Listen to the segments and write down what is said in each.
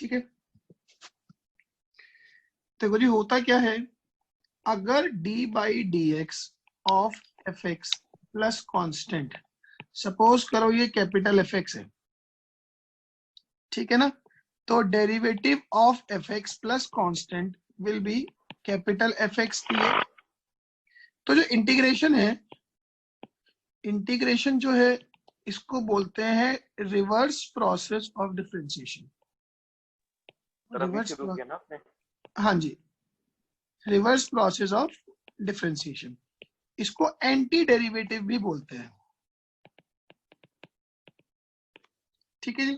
ठीक है, देखो जी होता क्या है, अगर D by D x of f x plus constant, suppose करो ये कैपिटल एफ एक्स है, ठीक है ना, तो derivative of f x plus constant will be capital F x T x. तो जो इंटीग्रेशन है, इंटीग्रेशन जो है इसको बोलते हैं reverse process of differentiation. Reverse, हाँ जी, रिवर्स प्रोसेस ऑफ डिफरेंशिएशन, इसको एंटी डेरिवेटिव भी बोलते हैं। ठीक है जी,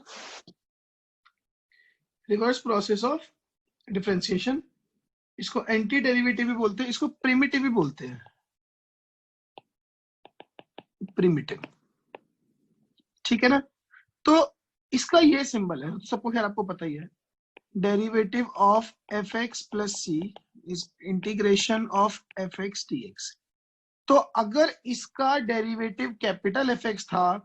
रिवर्स प्रोसेस ऑफ डिफरेंशिएशन, इसको एंटी डेरिवेटिव भी बोलते हैं, इसको प्रिमिटिव भी बोलते हैं, प्रिमिटिव। ठीक है ना, तो इसका ये सिंबल है, सबको खैर आपको पता ही है, derivative of f x plus c is integration of f x d x. तो अगर इसका डेरिवेटिव कैपिटल एफ एक्स था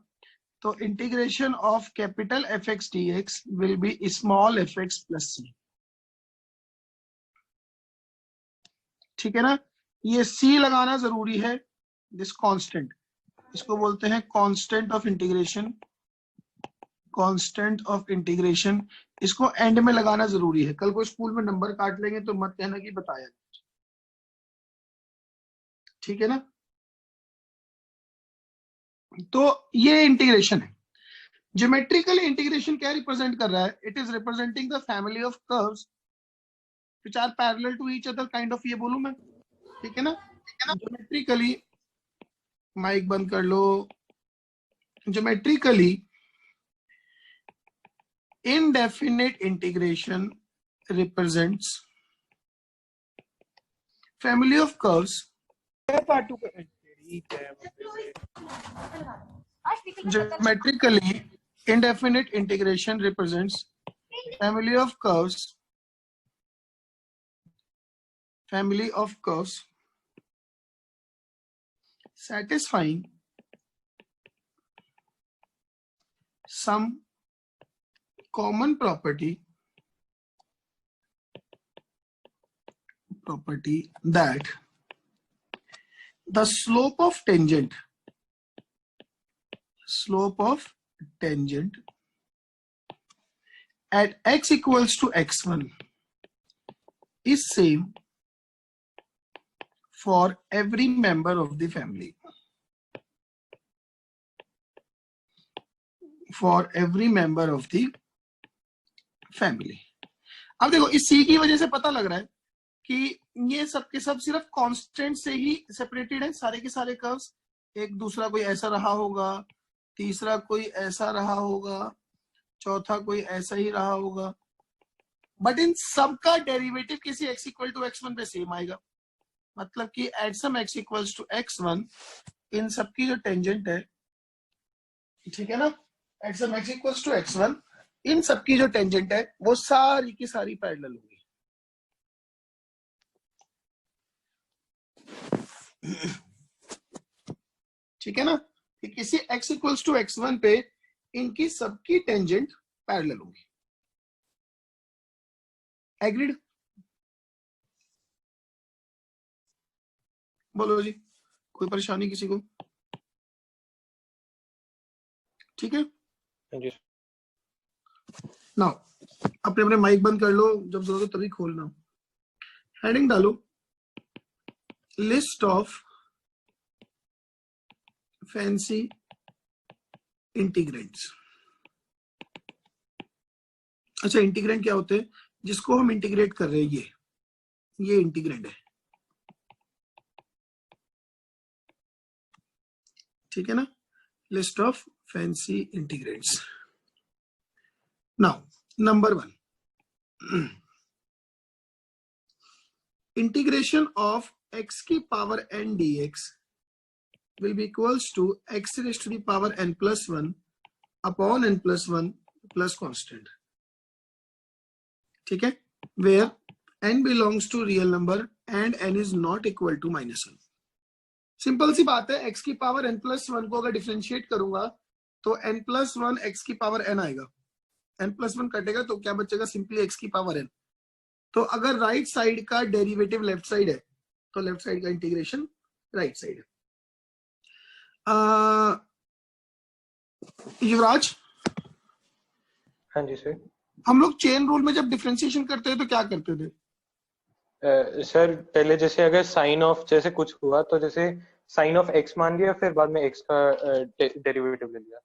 तो integration of capital F x d x will be small f x plus c. ठीक है ना, ये सी लगाना जरूरी है, दिस कांस्टेंट, इसको बोलते हैं constant of integration, constant of integration, इसको एंड में लगाना जरूरी है। कल को स्कूल में नंबर काट लेंगे तो मत कहना कि बताया। ठीक है ना, तो ये इंटीग्रेशन है। ज्योमेट्रिकली इंटीग्रेशन क्या रिप्रेजेंट कर रहा है, it is representing the family of curves which are parallel to each other, kind of, ये बोलूं मैं। ठीक है ना, ज्योमेट्रिकली, माइक बंद कर लो, geometrically indefinite integration represents family of curves, geometrically indefinite integration represents family of curves satisfying some common property that the slope of tangent at x equals to x1 is same for every member of the family. For every member of the family. अब देखो इस सी की वजह से पता लग रहा है कि ये सब के सब सिर्फ कांस्टेंट से ही सेपरेटेड है, सारे के सारे कर्व्स। एक दूसरा कोई ऐसा रहा होगा, तीसरा कोई ऐसा रहा होगा, चौथा कोई ऐसा ही रहा होगा, बट इन सब का डेरिवेटिव किसी x इक्वल टू x1 पे सेम आएगा। मतलब कि at some x equals to x1 इन सब की जो टेंजेंट है, ठीक है ना, at some x equals to x1 इन सब की जो टेंजेंट है वो सारी की सारी पैरेलल होगी। ठीक है ना, कि किसी x इक्वल्स टू x1 पे इनकी सबकी टेंजेंट पैरेलल होगी। एग्रीड? बोलो जी, कोई परेशानी किसी को? ठीक है, नाउ अपने अपने माइक बंद कर लो, जब जरूरत हो तभी खोलना। हेडिंग डालो, लिस्ट ऑफ फैंसी इंटीग्रेंट्स। अच्छा, इंटीग्रेंट क्या होते हैं? जिसको हम इंटीग्रेट कर रहे हैं, ये इंटीग्रेंट है। ठीक है ना, list of fancy integrands. Now number 1, integration of x की power n dx will be equals to x raised to the power n plus 1 upon n plus 1 plus constant. ठीक है, where n belongs to real number and n is not equal to -1. Simple सी बात है, x की power n plus 1 को अगर differentiate करूंगा तो n plus 1 x की पावर n आएगा। n+1 कटेगा तो क्या बचेगा, सिंपली x की पावर n। तो अगर राइट साइड का डेरिवेटिव लेफ्ट साइड है तो लेफ्ट साइड का इंटीग्रेशन राइट साइड है। युवराज, हाँ जी सर। हम लोग चेन रूल में जब डिफरेंशिएशन करते हैं तो क्या करते थे? सर पहले जैसे अगर साइन ऑफ जैसे कुछ हुआ तो जैसे साइन ऑफ x मान लिया, फिर बाद में x का डेरिवेटिव ले लिया।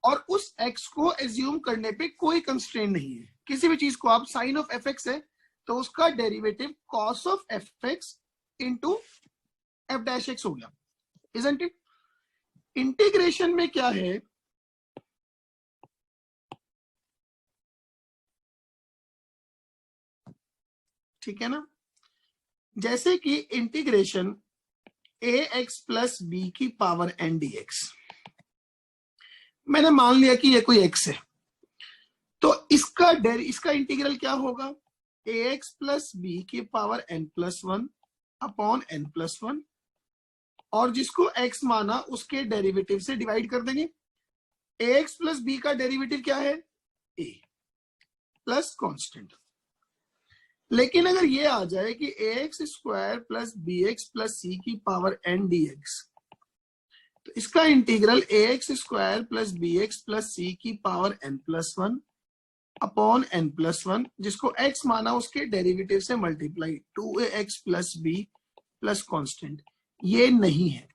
और उस x को एज्यूम करने पे कोई कंस्ट्रेंट नहीं है। किसी भी चीज को आप साइन ऑफ fx है तो उसका derivative cos of fx into f dash x हो गया, इजंट इट? इंटीग्रेशन में क्या है, ठीक है ना, जैसे कि इंटीग्रेशन ax प्लस बी की पावर n dx, मैंने मान लिया कि ये कोई x है, तो इसका इंटीग्रल क्या होगा, ax प्लस बी की पावर n+1 अपॉन n+1, और जिसको x माना उसके डेरिवेटिव से डिवाइड कर देंगे। ax प्लस बी का डेरिवेटिव क्या है, a प्लस कांस्टेंट। लेकिन अगर ये आ जाए कि ax square plus bx plus c की पावर n dx, तो इसका integral ax square plus bx plus c की पावर n+1 अपॉन n+1, जिसको x माना उसके डेरिवेटिव से multiply 2ax plus b plus constant, ये नहीं है।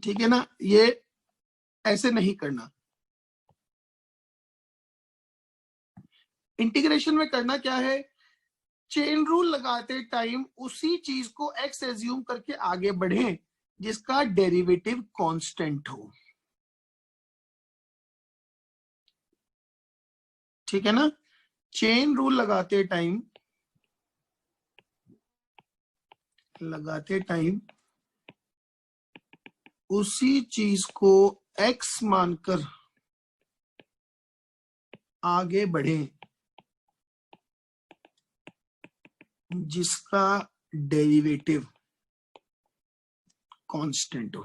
ठीक है ना, ये ऐसे नहीं करना। इंटीग्रेशन में करना क्या है, चेन रूल लगाते टाइम उसी चीज को x एज्यूम करके आगे बढ़े जिसका डेरिवेटिव कांस्टेंट हो। ठीक है ना, चेन रूल लगाते टाइम उसी चीज को x मानकर आगे बढ़े जिसका डेरिवेटिव कांस्टेंट हो।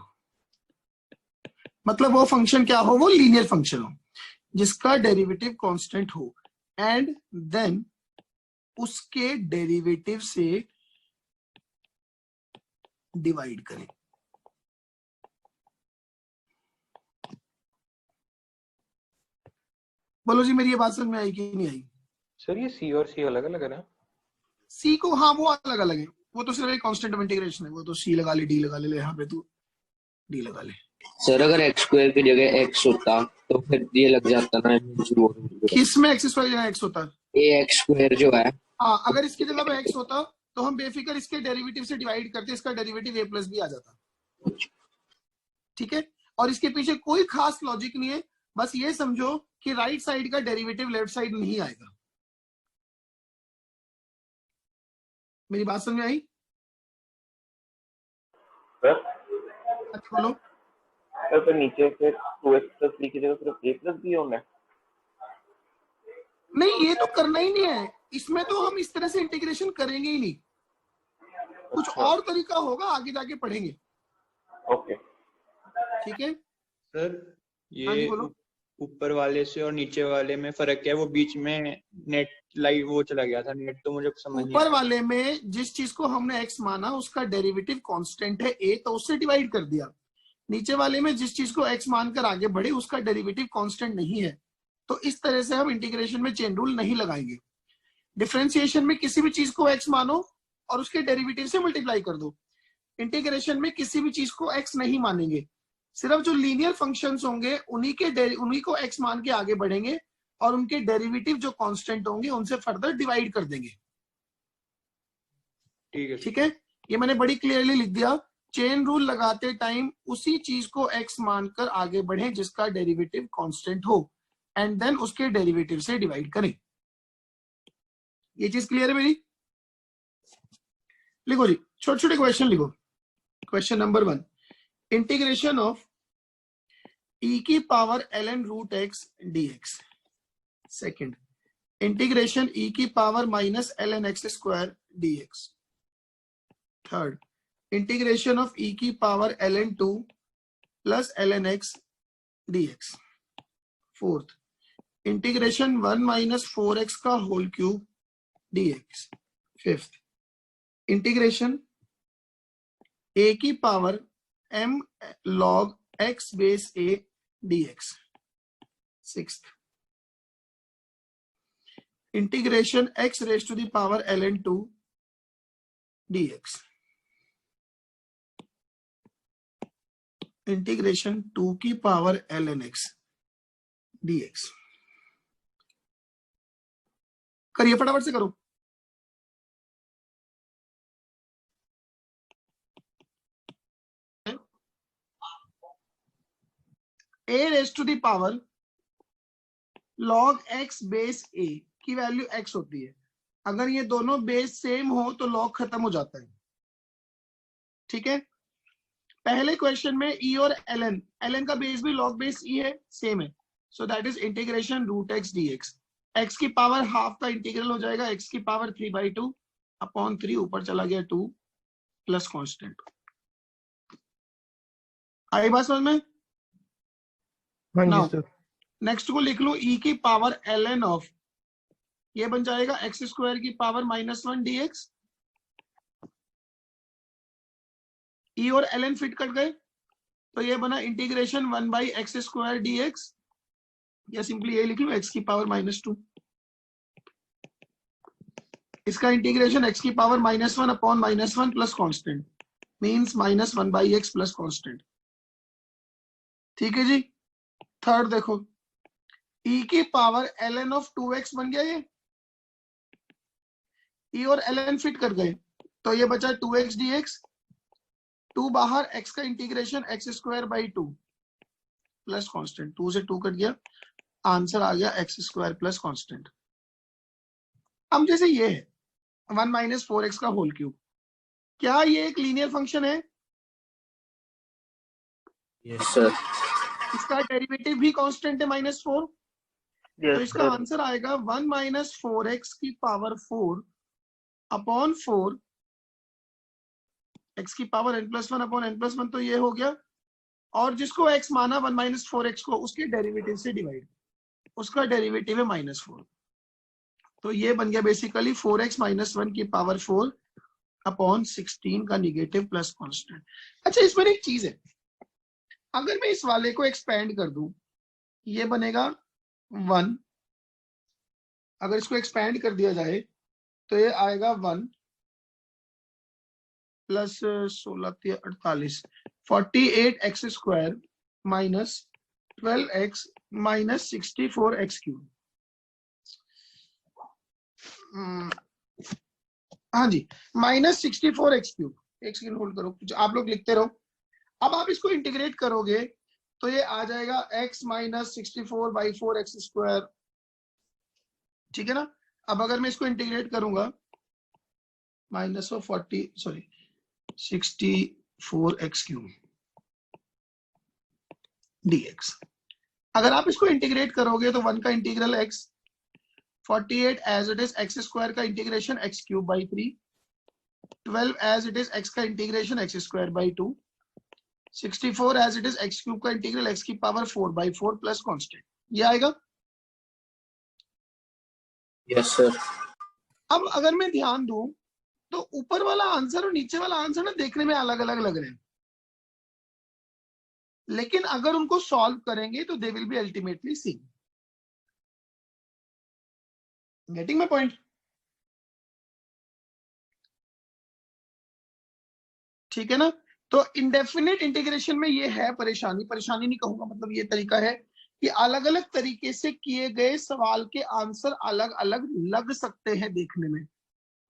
मतलब वो फंक्शन क्या हो, वो लीनियर फंक्शन हो जिसका डेरिवेटिव कांस्टेंट हो, एंड देन उसके डेरिवेटिव से डिवाइड करें। बोलो जी, मेरी ये बात समझ में आई कि नहीं आई? सर ये c और c अलग अलग है ना? c को, हाँ वो अलग अलग है, वो तो सिर्फ एक कांस्टेंट ऑफ इंटीग्रेशन है, वो तो c लगा ले, d लगा ले, यहाँ पे तू d लगा ले। सर अगर एक्स स्क्वायर की जगह एक्स होता तो फिर ये लग जाता ना, किस में एक्स स्क्वायर जगह एक्स होता? ए एक्स स्क्वायर जो है, हाँ, अगर इसकी जगह पे एक्स होता तो हम बेफिक्र इसके डेरिवेटिव से डिवाइड करते, इसका डेरिवेटिव a प्लस बी आ जाता। ठीक है, और इसके पीछे कोई खास लॉजिक नहीं है, बस ये समझो कि राइट साइड का डेरिवेटिव लेफ्ट साइड नहीं आएगा। मेरी बात समझ में आई? अच्छा बोलो। तो नीचे से 2x प्लस b की जगह सिर्फ a प्लस b होना है? नहीं, ये तो करना ही नहीं है, इसमें तो हम इस तरह से इंटीग्रेशन करेंगे ही नहीं, कुछ और तरीका होगा, आगे जाके पढ़ेंगे। ओके ठीक है सर, हाँ जी ये बोलो। ऊपर वाले से और नीचे वाले में फर्क क्या है? वो बीच में नेट लाइव वो चला गया था, नेट तो मुझे समझ नहीं ऊपर आया। वाले में जिस चीज को हमने x माना उसका डेरिवेटिव कांस्टेंट है a, तो उससे डिवाइड कर दिया। नीचे वाले में जिस चीज को x मानकर आगे बढ़े उसका डेरिवेटिव कांस्टेंट नहीं है, तो इस तरह से हम इंटीग्रेशन में चेन रूल नहीं लगाएंगे। डिफरेंशिएशन में किसी भी चीज को x मानो और उसके डेरिवेटिव से मल्टीप्लाई कर दो। इंटीग्रेशन में किसी भी चीज को x नहीं मानेंगे, सिर्फ जो लीनियर फंक्शंस होंगे उन्हीं को x मान के आगे बढ़ेंगे और उनके डेरिवेटिव जो कांस्टेंट होंगे उनसे फर्दर डिवाइड कर देंगे। ठीक है, ये मैंने बड़ी क्लियरली लिख दिया। चेन रूल लगाते टाइम उसी चीज को x मानकर आगे बढ़े जिसका डेरिवेटिव कांस्टेंट हो, एंड देन उसके डेरिवेटिव से डिवाइड करें। ये चीज क्लियर है मेरी? लिखो जी, छोटे छोटे क्वेश्चन लिखो। Question number 1, integration of e की power ln root x dx। Second, integration e की power minus ln x square dx। Third, integration of e की power ln 2 plus ln x dx। Fourth, integration 1 minus 4x का whole cube dx। Fifth, integration a की power m log x base a dx। Sixth, integration x raise to the power ln 2 dx। Integration 2 की power ln x dx। करिए फटाफट से करो। a raise to the power log x base a की value x होती है। अगर ये दोनों बेस सेम हो तो log खत्म हो जाता है। ठीक है, पहले क्वेश्चन में e और ln का बेस भी log बेस e है, सेम है। So that is integration root x dx। x की पावर हाफ का इंटीग्रल हो जाएगा x की पावर 3/2 अपॉन 3, ऊपर चला गया 2 प्लस कांस्टेंट। आई बात समझ में? हाँ Now, जी सर। नेक्स्ट को लिख लो e की पावर ln ऑफ, ये बन जाएगा x स्क्वायर की पावर -1 dx। e और ln फिट कट गए तो ये बना इंटीग्रेशन 1/x स्क्वायर dx, या सिंपली ये लिख लो x की पावर -2। इसका इंटीग्रेशन x की power -1 upon -1 plus constant means -1/x plus constant. ठीक है जी। थर्ड देखो, e की पावर ln ऑफ 2x बन गया, ये e और ln फिट कर गए तो ये बचा 2x dx। 2 बाहर, x का integration x square by 2 plus constant. 2 से 2 कट गया, आंसर आ गया x स्क्वायर प्लस कांस्टेंट। अब जैसे ये है 1 माइनस 4x का होल क्यूब, क्या ये एक लीनियर फंक्शन है? Yes sir. इसका डेरिवेटिव भी कांस्टेंट है -4, तो इसका आंसर आएगा 1 माइनस 4x की पावर 4 अपॉन 4 x की पावर n+1 अपॉन n+1, तो ये हो गया। और जिसको x माना 1 माइनस 4x को, उसके डेरिवेटिव से डिवाइड, उसका डेरिवेटिव है -4, तो ये बन गया बेसिकली 4x - 1 की पावर 4 अपॉन 16 का निगेटिव प्लस कांस्टेंट। अच्छा, इसमें एक चीज है, अगर मैं इस वाले को एक्सपेंड कर दूं, ये बनेगा 1। अगर इसको एक्सपेंड कर दिया जाए तो ये आएगा 1 plus 16 48 48x square minus 12x minus 64x cube. हाँ जी, -64x क्यूब। एक सेकंड होल्ड करो, आप लोग लिखते रहो। अब आप इसको इंटीग्रेट करोगे तो ये आ जाएगा x माइनस 64/4x स्क्वायर। ठीक है ना। अब अगर मैं इसको इंटीग्रेट करूंगा -64x क्यूब dx। अगर आप इसको इंटीग्रेट करोगे तो 1 का integral x, 48 as it is x square का integration x cube by 3, 12 as it is x का integration x square by 2, 64 as it is x cube का इंटीग्रल x की पावर 4/4 प्लस कांस्टेंट। ये आएगा। Yes sir. अब अगर मैं ध्यान दूं तो ऊपर वाला आंसर और नीचे वाला आंसर ना देखने में अलग अलग लग रहे हैं, लेकिन अगर उनको सॉल्व करेंगे तो they will be ultimately same. Getting my point? ठीक है ना। तो इंडेफिनिट इंटीग्रेशन में ये है परेशानी नहीं कहूंगा, मतलब ये तरीका है कि अलग अलग तरीके से किए गए सवाल के आंसर अलग अलग लग सकते हैं देखने में,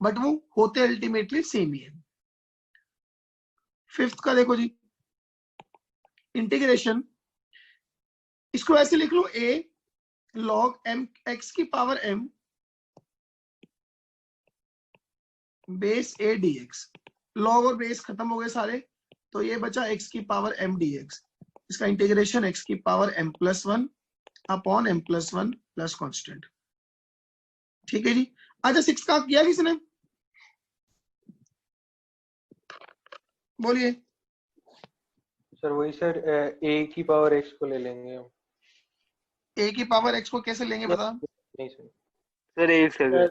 बट वो होते अल्टीमेटली सेम ही है। फिफ्थ का देखो जी, इंटीग्रेशन, इसको ऐसे लिख लो a log m x की power m base a dx। log और बेस खत्म हो गए सारे, तो ये बचा x की पावर m dx। इसका इंटीग्रेशन x की power m+1 upon m+1 plus constant. ठीक है जी। अच्छा, 6 का किया किसने? बोलिए। सर वही सर ए की पावर एक्स को ले लेंगे हम। ए की पावर एक्स को कैसे लेंगे बता? नहीं सर, सर एक सेकंड,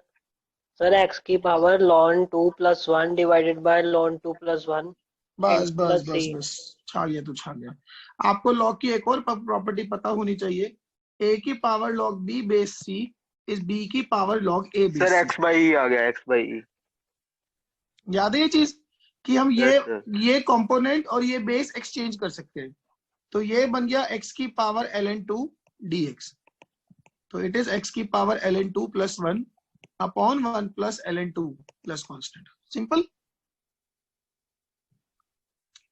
सर एक्स की power ln 2 + 1 divided by ln 2 + 1 बस बस plus बस C। बस, छा गया तू, छा गया। आपको लॉग की एक और प्रॉपर्टी पता होनी चाहिए, ए की power log b base c is b की power log a sir base x by e आ गया, एक्स बाई ई। सी। याद है ये चीज कि हम Yes, sir. ये कंपोनेंट और ये बेस एक्सचेंज कर सकते हैं। तो ये बन गया x की पावर ln2 dx। तो इट इज x की power ln2 + 1 upon 1 + ln2 plus constant. Simple,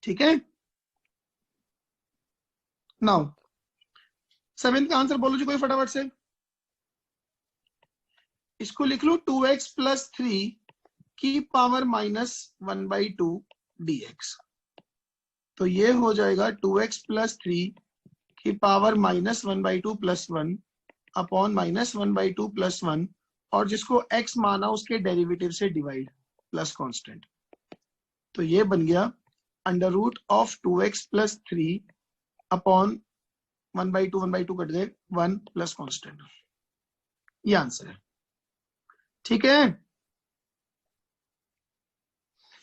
ठीक है। नाउ 7th का आंसर बोलो जी कोई फटाफट से। इसको लिख लो 2x + 3 की पावर -1/2 dx। तो ये हो जाएगा 2x + 3 की पावर -1/2 + 1 अपॉन -1/2 + 1, और जिसको x माना उसके डेरिवेटिव से डिवाइड प्लस कांस्टेंट। तो ये बन गया √of 2x + 3 अपॉन 1/2 कट गए 1 प्लस कांस्टेंट। ये आंसर है, ठीक है।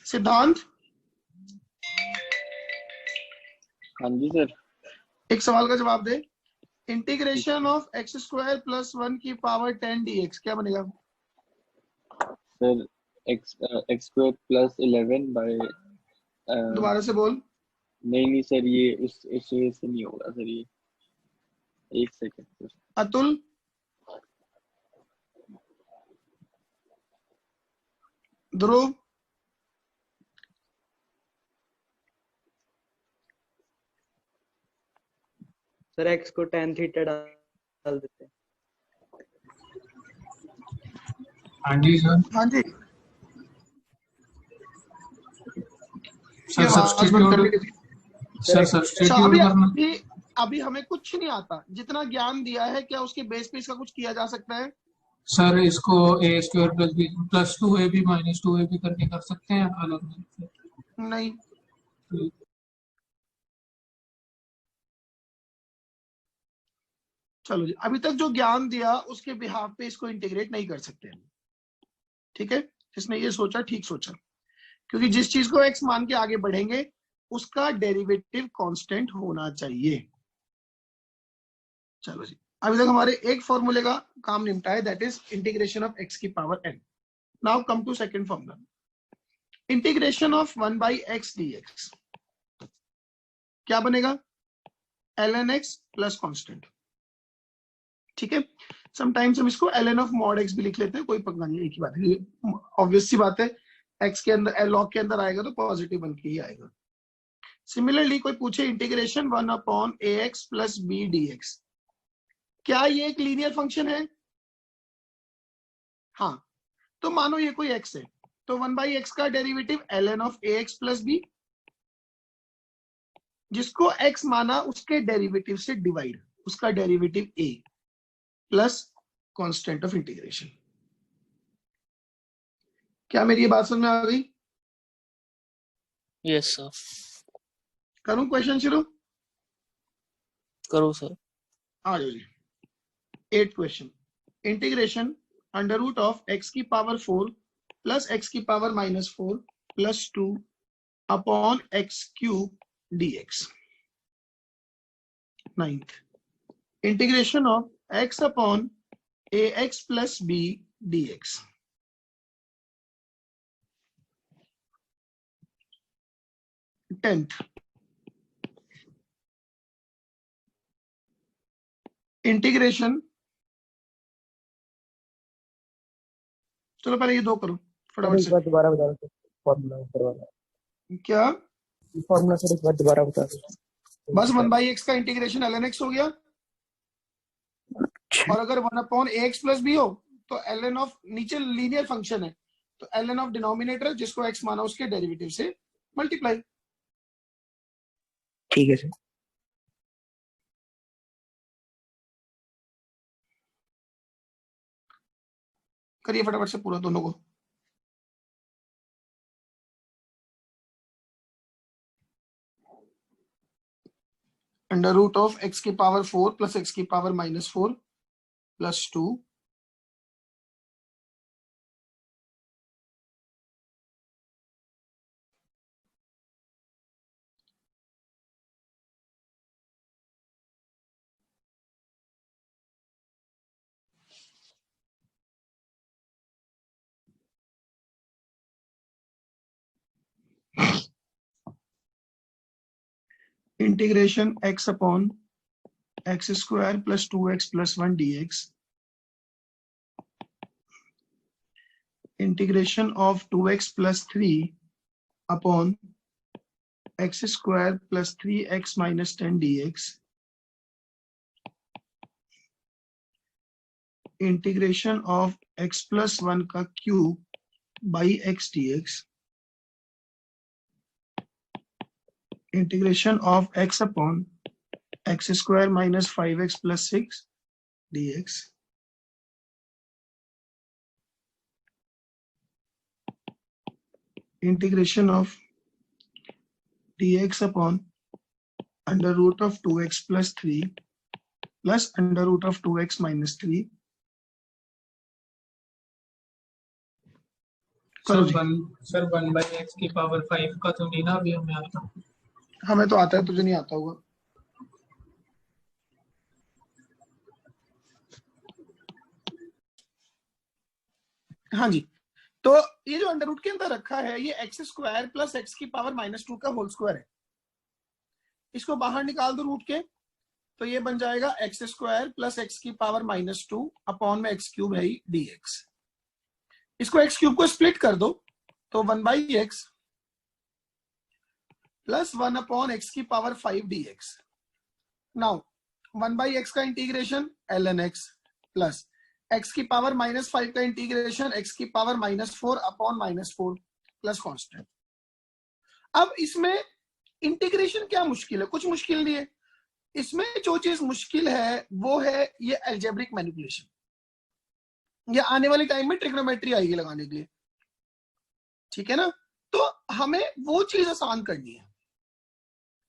सिद्धांत, हाँ जी सर। एक सवाल का जवाब दे। इंटीग्रेशन ऑफ x² + 1 की पावर 10 dx क्या बनेगा? सर x² + 11 बाय दोबारा से बोल। नहीं सर, ये उस वजह से नहीं होगा सर ये। एक सेकंड सर। अतुल, ध्रुव, सर एक्स को tan थीटा डाल देते हैं। हाँ जी सर। हाँ जी, सर ये आवाज बंद कर ली थी। सर अच्छा, सब्स्टिट्यूट अभी करना। अभी हमें कुछ नहीं आता, जितना ज्ञान दिया है क्या उसके बेस पे इसका कुछ किया जा सकता है? सर इसको a² + b + 2ab - 2ab करके कर सकते हैं अलग से। नहीं, चलो जी, अभी तक जो ज्ञान दिया उसके बिहाफ पे इसको इंटीग्रेट नहीं कर सकते, ठीक है। जिसने ये सोचा ठीक सोचा, क्योंकि जिस चीज को x मान के आगे बढ़ेंगे उसका डेरिवेटिव कांस्टेंट होना चाहिए। चलो जी, अभी तक हमारे एक फॉर्मूले का काम निपटा है, that is integration of x की power n। Now come to second formula, integration of 1/x dx क्या बनेगा? ln x प्लस कांस्टेंट, ठीक है। समटाइम्स हम इसको ln ऑफ mod x भी लिख लेते हैं, कोई पकड़ा नहीं, एक ही बात है, ऑब्वियस सी बात है। x के अंदर log के अंदर आएगा तो पॉजिटिव बन के ही आएगा। सिमिलरली कोई पूछे इंटीग्रेशन 1/ax + b dx, क्या ये एक लीनियर फंक्शन है? हाँ, तो मानो ये कोई x है, तो 1/x का derivative ln of ax + b, जिसको x माना उसके डेरिवेटिव से डिवाइड, उसका derivative a plus constant of integration. क्या मेरी ये बात समझ में आ गई? Yes sir. करूं क्वेश्चन शुरू? करो सर। आ जाओ जी। 8th question, integration √of x की पावर 4 + x की power -4 + 2 upon x³ dx। 9th, integration of x upon ax + b dx। 10th, integration, चलो पहले ये दो करो फटाफट से। दोबारा बता दो फॉर्मूला करवाना। क्या? फॉर्मूला सर एक बार दोबारा बता दो। बस 1/x का इंटीग्रेशन ln x हो गया, और अगर 1/ax + b हो तो ln ऑफ, नीचे लीनियर फंक्शन है तो ln ऑफ डिनोमिनेटर जिसको x माना उसके डेरिवेटिव से मल्टीप्लाई। ठीक है सर। करिए फटाफट से पूरा दोनों को। अंडर रूट ऑफ x की पावर 4 प्लस x की power -4 plus 2 integration x upon x square plus 2x plus 1 dx integration of 2x plus 3 upon x square plus 3x minus 10 dx integration of x plus 1 का cube by x dx integration of x upon x square minus 5x plus 6 dx integration of dx upon under root of 2x plus 3 plus under root of 2x minus 3 sir 1/x की power 5 का तो नहीं ना अभी हमें आता। हमें तो आता है, तुझे नहीं आता होगा। हाँ जी, तो ये जो अंडर रूट के अंदर रखा है ये एक्स स्क्वायर प्लस एक्स की पावर -2 का होल स्क्वायर है। इसको बाहर निकाल दो रूट के, तो ये बन जाएगा एक्स स्क्वायर प्लस एक्स की पावर -2 अपॉन में एक्स क्यूब है ही dx। इसको एक्स क्यूब को स्प्लिट कर दो तो 1/x प्लस 1 अपॉन एक्स की पावर 5 dx। नाउ 1/x का integration ln x plus x की पावर -5 का इंटीग्रेशन x की पावर -4 अपॉन -4 प्लस कांस्टेंट। अब इसमें इंटीग्रेशन क्या मुश्किल है? कुछ मुश्किल नहीं है। इसमें जो चीज मुश्किल है वो है ये अलजेब्रिक मैनिपुलेशन। ये आने वाले टाइम में ट्रिग्नोमेट्री आएगी लगाने के लिए, ठीक है ना? तो हमें वो चीज आसान करनी है।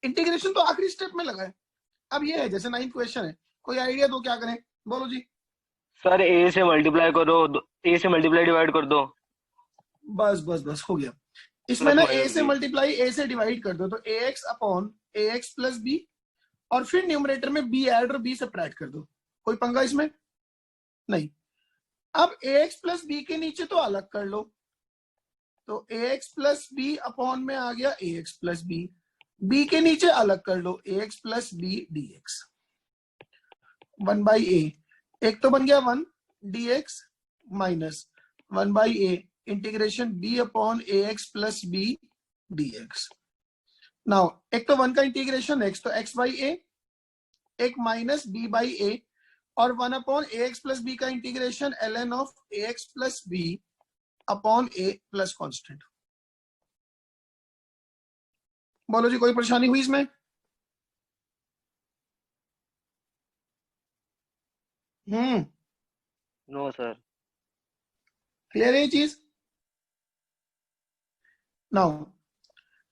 इंटीग्रेशन तो आखिरी स्टेप में लगा है। अब ये है जैसे 9th क्वेश्चन है, कोई आइडिया दो क्या करें? बोलो जी। सर ए से मल्टीप्लाई करो, ए से मल्टीप्लाई डिवाइड कर दो। बस बस बस हो गया। इसमें ना ए से मल्टीप्लाई ए से डिवाइड कर दो तो ax upon ax plus B और फिर न्यूमरेटर में b ऐड और b सबट्रैक्ट कर दो। कोई पंगा इसमें नहीं। अब ax प्लस बी के नीचे तो अलग कर लो, तो ax प्लस बी अपॉन में आ गया ax प्लस बी। b के नीचे अलग कर लो ax plus B dx 1/a। एक तो बन गया 1 dx minus 1/a integration b upon ax plus b dx। Now एक तो 1 का इंटीग्रेशन x तो x बाई a, एक माइनस b बाई a और 1 अपॉन ax प्लस b का integration ln of ax plus b upon a plus constant. बोलो जी, कोई परेशानी हुई इसमें? No sir. क्लियर है ये चीज? नाउ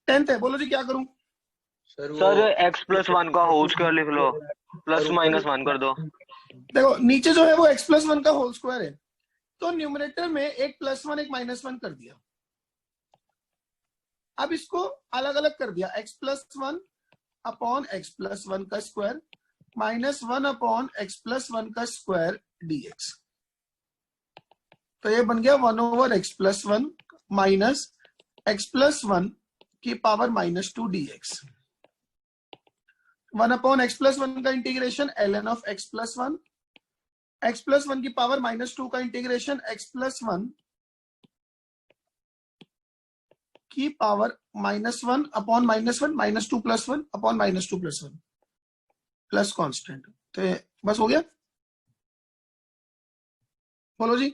10th है, बोलो जी क्या करूं? सर x प्लस 1 का होल स्क्वायर लिख लो, प्लस -1 कर दो। देखो नीचे जो है वो x प्लस 1 का होल स्क्वायर है, तो न्यूमरेटर में एक +1 एक -1 कर दिया। अब इसको अलग अलग कर दिया, x plus 1 upon x plus 1 का स्क्वायर -1 अपॉन x प्लस 1 का स्क्वायर dx। तो ये बन गया 1/x plus 1 minus x plus 1 की power -2 dx। 1 upon x plus 1 का integration ln of x plus 1, x plus 1 की पावर -2 का इंटीग्रेशन x प्लस 1 की power -1 upon -1 -2 plus 1 upon -2 plus 1 plus constant. तो बस हो गया। बोलो जी।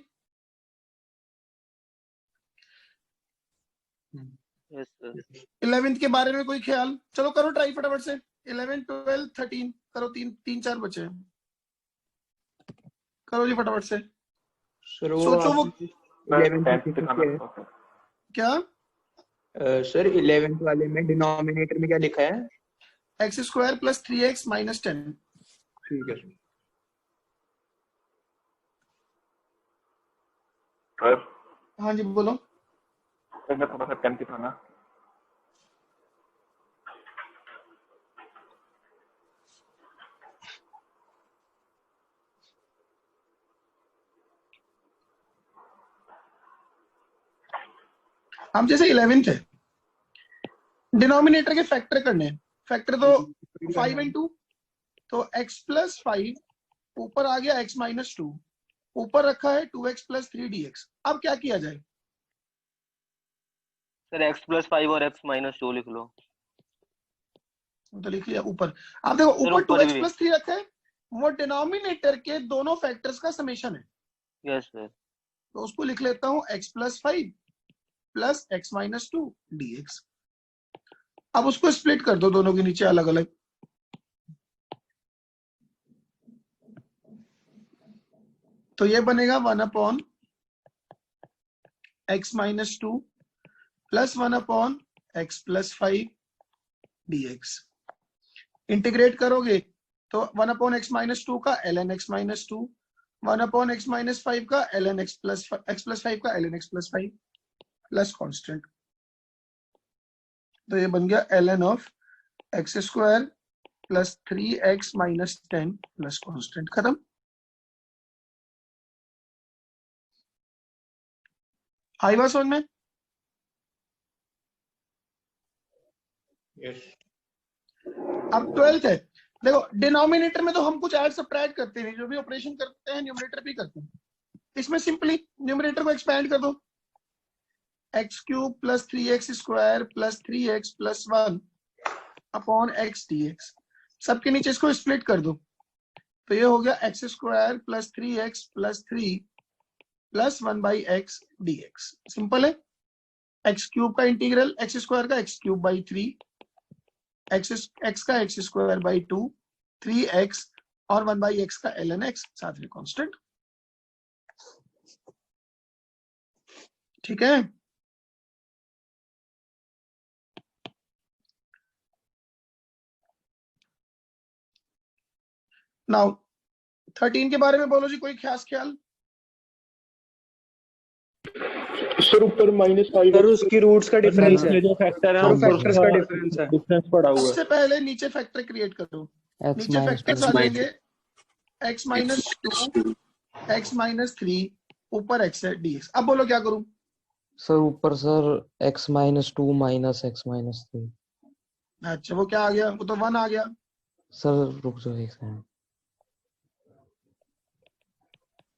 Yes sir. 11th के बारे में कोई ख्याल? चलो करो ट्राई फटाफट से। 11 12 13 करो, 3 4 बचे हैं। करो जी फटाफट से। सर सोचो वो क्या? सर 11th वाले में डिनोमिनेटर में क्या लिखा है? X square plus 3x minus 10। ठीक है सर। सर हाँ जी बोलो। सर मैं थोड़ा सा टेंथ था ना। हम जैसे 11th है, डिनोमिनेटर के फैक्टर करने हैं। फैक्टर तो 5 and 2, तो x प्लस 5 ऊपर आ गया x माइनस 2, ऊपर रखा है 2x प्लस 3 dx। अब क्या किया जाए? सर x प्लस 5 और x माइनस 2 लिख लो। तो लिख लिया ऊपर। आप देखो सर ऊपर ऊपर 2x भी। प्लस 3 रखा है, वो डिनोमिनेटर के दोनों फैक्टर्स का समेशन है। Yes sir. तो उसको लिख लेता हूं x plus 5 plus x minus 2 dx। अब उसको स्प्लिट कर दो दोनों के नीचे अलग अलग। तो ये बनेगा 1 upon x minus 2 plus 1 upon x plus 5 dx। Integrate करोगे तो 1 अपॉन x माइनस 2 का ln x minus 2, 1 upon x minus 5 का ln x प्लस 5 का ln x plus 5 plus constant. तो ये बन गया ln of x square plus 3x minus 10 plus constant. खत्म। आई बात समझ में? यस। अब 12th है। देखो डिनोमिनेटर में तो हम कुछ ऐड सब्ट्रैक्ट करते नहीं, जो भी ऑपरेशन करते हैं न्यूमरेटर भी करते हैं। इसमें सिंपली न्यूमरेटर को एक्सपैंड कर दो, x cube plus 3x square plus 3x plus 1 upon x dx। सबके नीचे इसको स्प्लिट कर दो, तो ये हो गया x square plus 3x plus 3 plus 1 by x dx। Simple है। एक्स क्यूब का इंटीग्रल एक्स स्क्वायर का एक्स क्यूब बाई 3, एक्स का एक्स स्क्वायर बाई 2, 3x और 1 बाई एक्स का ln x, साथ में कांस्टेंट। ठीक है। नाउ 13 के बारे में बोलो जी, कोई खास ख्याल? सर ऊपर -5 सर उसकी रूट्स का डिफरेंस है, जो फैक्टर है और ऊपर फैक्टर्स का डिफरेंस है। डिफरेंस पड़ा हुआ है। सबसे पहले नीचे फैक्टर क्रिएट करो। नीचे फैक्टर्स आ जाएंगे x माइनस 2, x माइनस 3, ऊपर x है dx। अब बोलो क्या करूं? सर ऊपर sir x minus 2 minus x minus 3। अच्छा वो क्या आ गया? वो तो 1 आ गया। सर रुक जाओ एक सेकंड।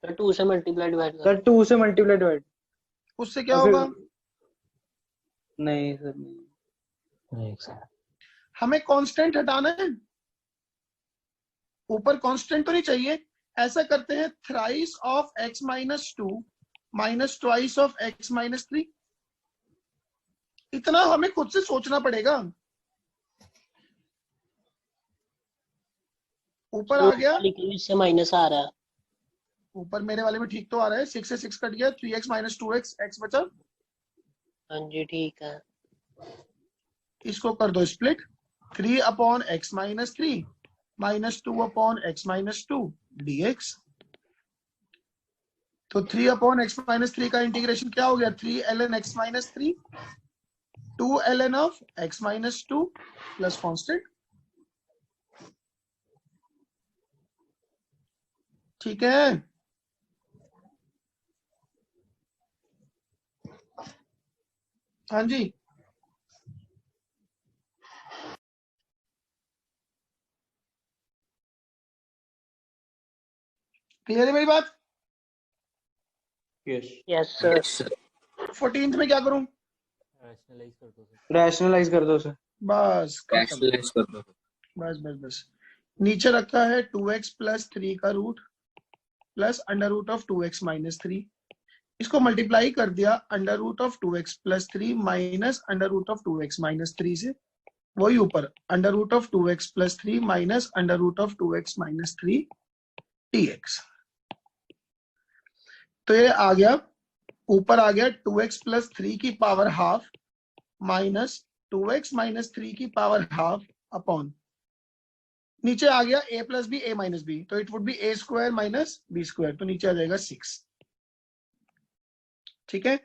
सर 2 से मल्टीप्लाई डिवाइड कर। सर 2 से मल्टीप्लाई डिवाइड। उससे क्या होगा? नहीं सर नहीं। एक सेकंड। हमें कांस्टेंट हटाना है, ऊपर कांस्टेंट तो नहीं चाहिए। ऐसा करते हैं, thrice of x minus 2 minus twice of x minus 3। इतना हमें खुद से सोचना पड़ेगा। ऊपर आ गया, इससे माइनस आ रहा है। ऊपर मेरे वाले में ठीक तो आ रहा है। 6 से 6 कट गया, 3x माइनस 2x, x बचा। हाँ जी ठीक है। इसको कर दो split, 3 upon x minus 3 minus 2 upon x minus 2 dx। तो 3 अपॉन x माइनस 3 का इंटीग्रेशन क्या हो गया? 3 ln x minus 3, 2 ln of x minus 2 plus constant. ठीक है। हाँ जी क्लियर है मेरी बात? यस। Yes sir. 14th में क्या करूं? रैशनलाइज कर दो सर। बस बस बस बस। नीचे रखा है 2x प्लस 3 का root plus under root of 2x minus 3। इसको मल्टीप्लाई कर दिया under root of 2x plus 3 minus under root of 2x minus 3 से। वही ऊपर under root of 2x plus 3 minus under root of 2x minus 3 dx। तो ये आ गया, ऊपर आ गया 2x प्लस 3 की power half minus 2x minus 3 की पावर हाफ अपॉन नीचे आ गया a plus b a minus b, तो it would be a square minus b square, तो नीचे आ जाएगा 6। ठीक है,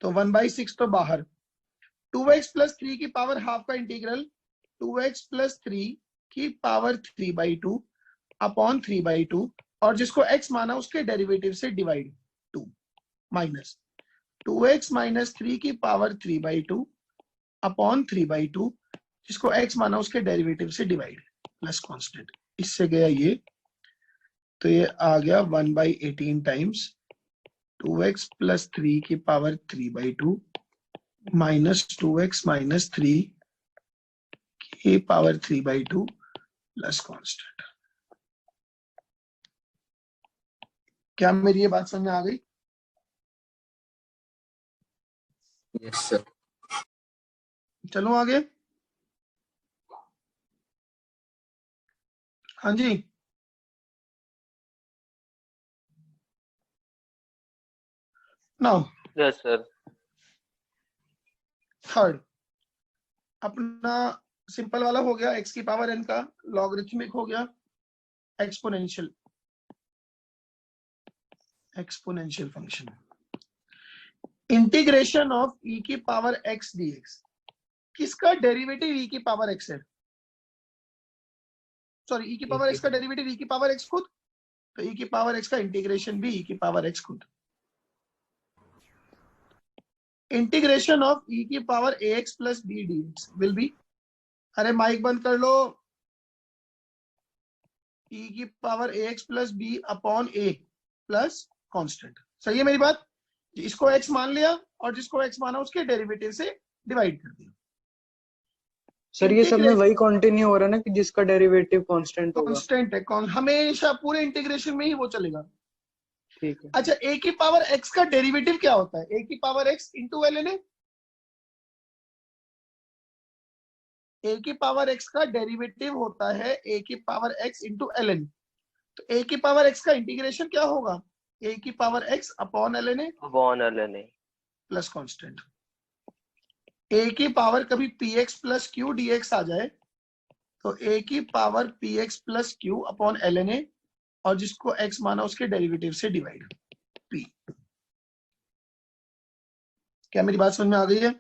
तो 1/6 तो बाहर। 2x प्लस 3 की पावर हाफ का इंटीग्रल 2x प्लस 3 की पावर 3/2 अपॉन 3/2, और जिसको x माना उसके डेरिवेटिव से डिवाइड 2 माइनस 2x माइनस 3 की पावर 3/2 अपॉन 3/2, जिसको x माना उसके डेरिवेटिव से डिवाइड प्लस कांस्टेंट। इससे गया ये, तो ये आ गया 1/18 टाइम्स 2x प्लस 3 की पावर 3/2 माइनस 2x माइनस 3 की पावर 3/2 प्लस कांस्टेंट। क्या मेरी ये बात समझ में आ गई? Yes sir. चलो आगे। हाँ जी, नाउ यस सर। थर्ड अपना सिंपल वाला हो गया, x की पावर n का लॉगरिथमिक हो गया exponential function. Integration of e की पावर x dx, किसका डेरिवेटिव e की पावर x है? सॉरी, e की पावर x का डेरिवेटिव e की पावर x खुद, तो e की पावर x का इंटीग्रेशन भी e की पावर x खुद। इंटीग्रेशन ऑफ e की power ax plus b dx will B, अरे माइक बंद कर लो, e की power ax plus b upon a plus constant. सही है मेरी बात? इसको x मान लिया और जिसको x माना उसके डेरिवेटिव से डिवाइड कर दिया। सर ये सब में वही कंटिन्यू हो रहा है ना कि जिसका डेरिवेटिव कांस्टेंट होगा। कांस्टेंट है, हमेशा पूरे इंटीग्रेशन में ही वो चलेगा। ठीक है। अच्छा, a की पावर x का डेरिवेटिव क्या होता है? a की power x into ln a। a की पावर x का डेरिवेटिव होता है a की पावर x इंटू ln। तो a की पावर x का इंटीग्रेशन क्या होगा? a की power x upon ln a plus constant. a की पावर कभी px प्लस q dx आ जाए तो a की power px plus q upon ln a, और जिसको x माना उसके डेरिवेटिव से डिवाइड p। क्या मेरी बात समझ में आ गई है?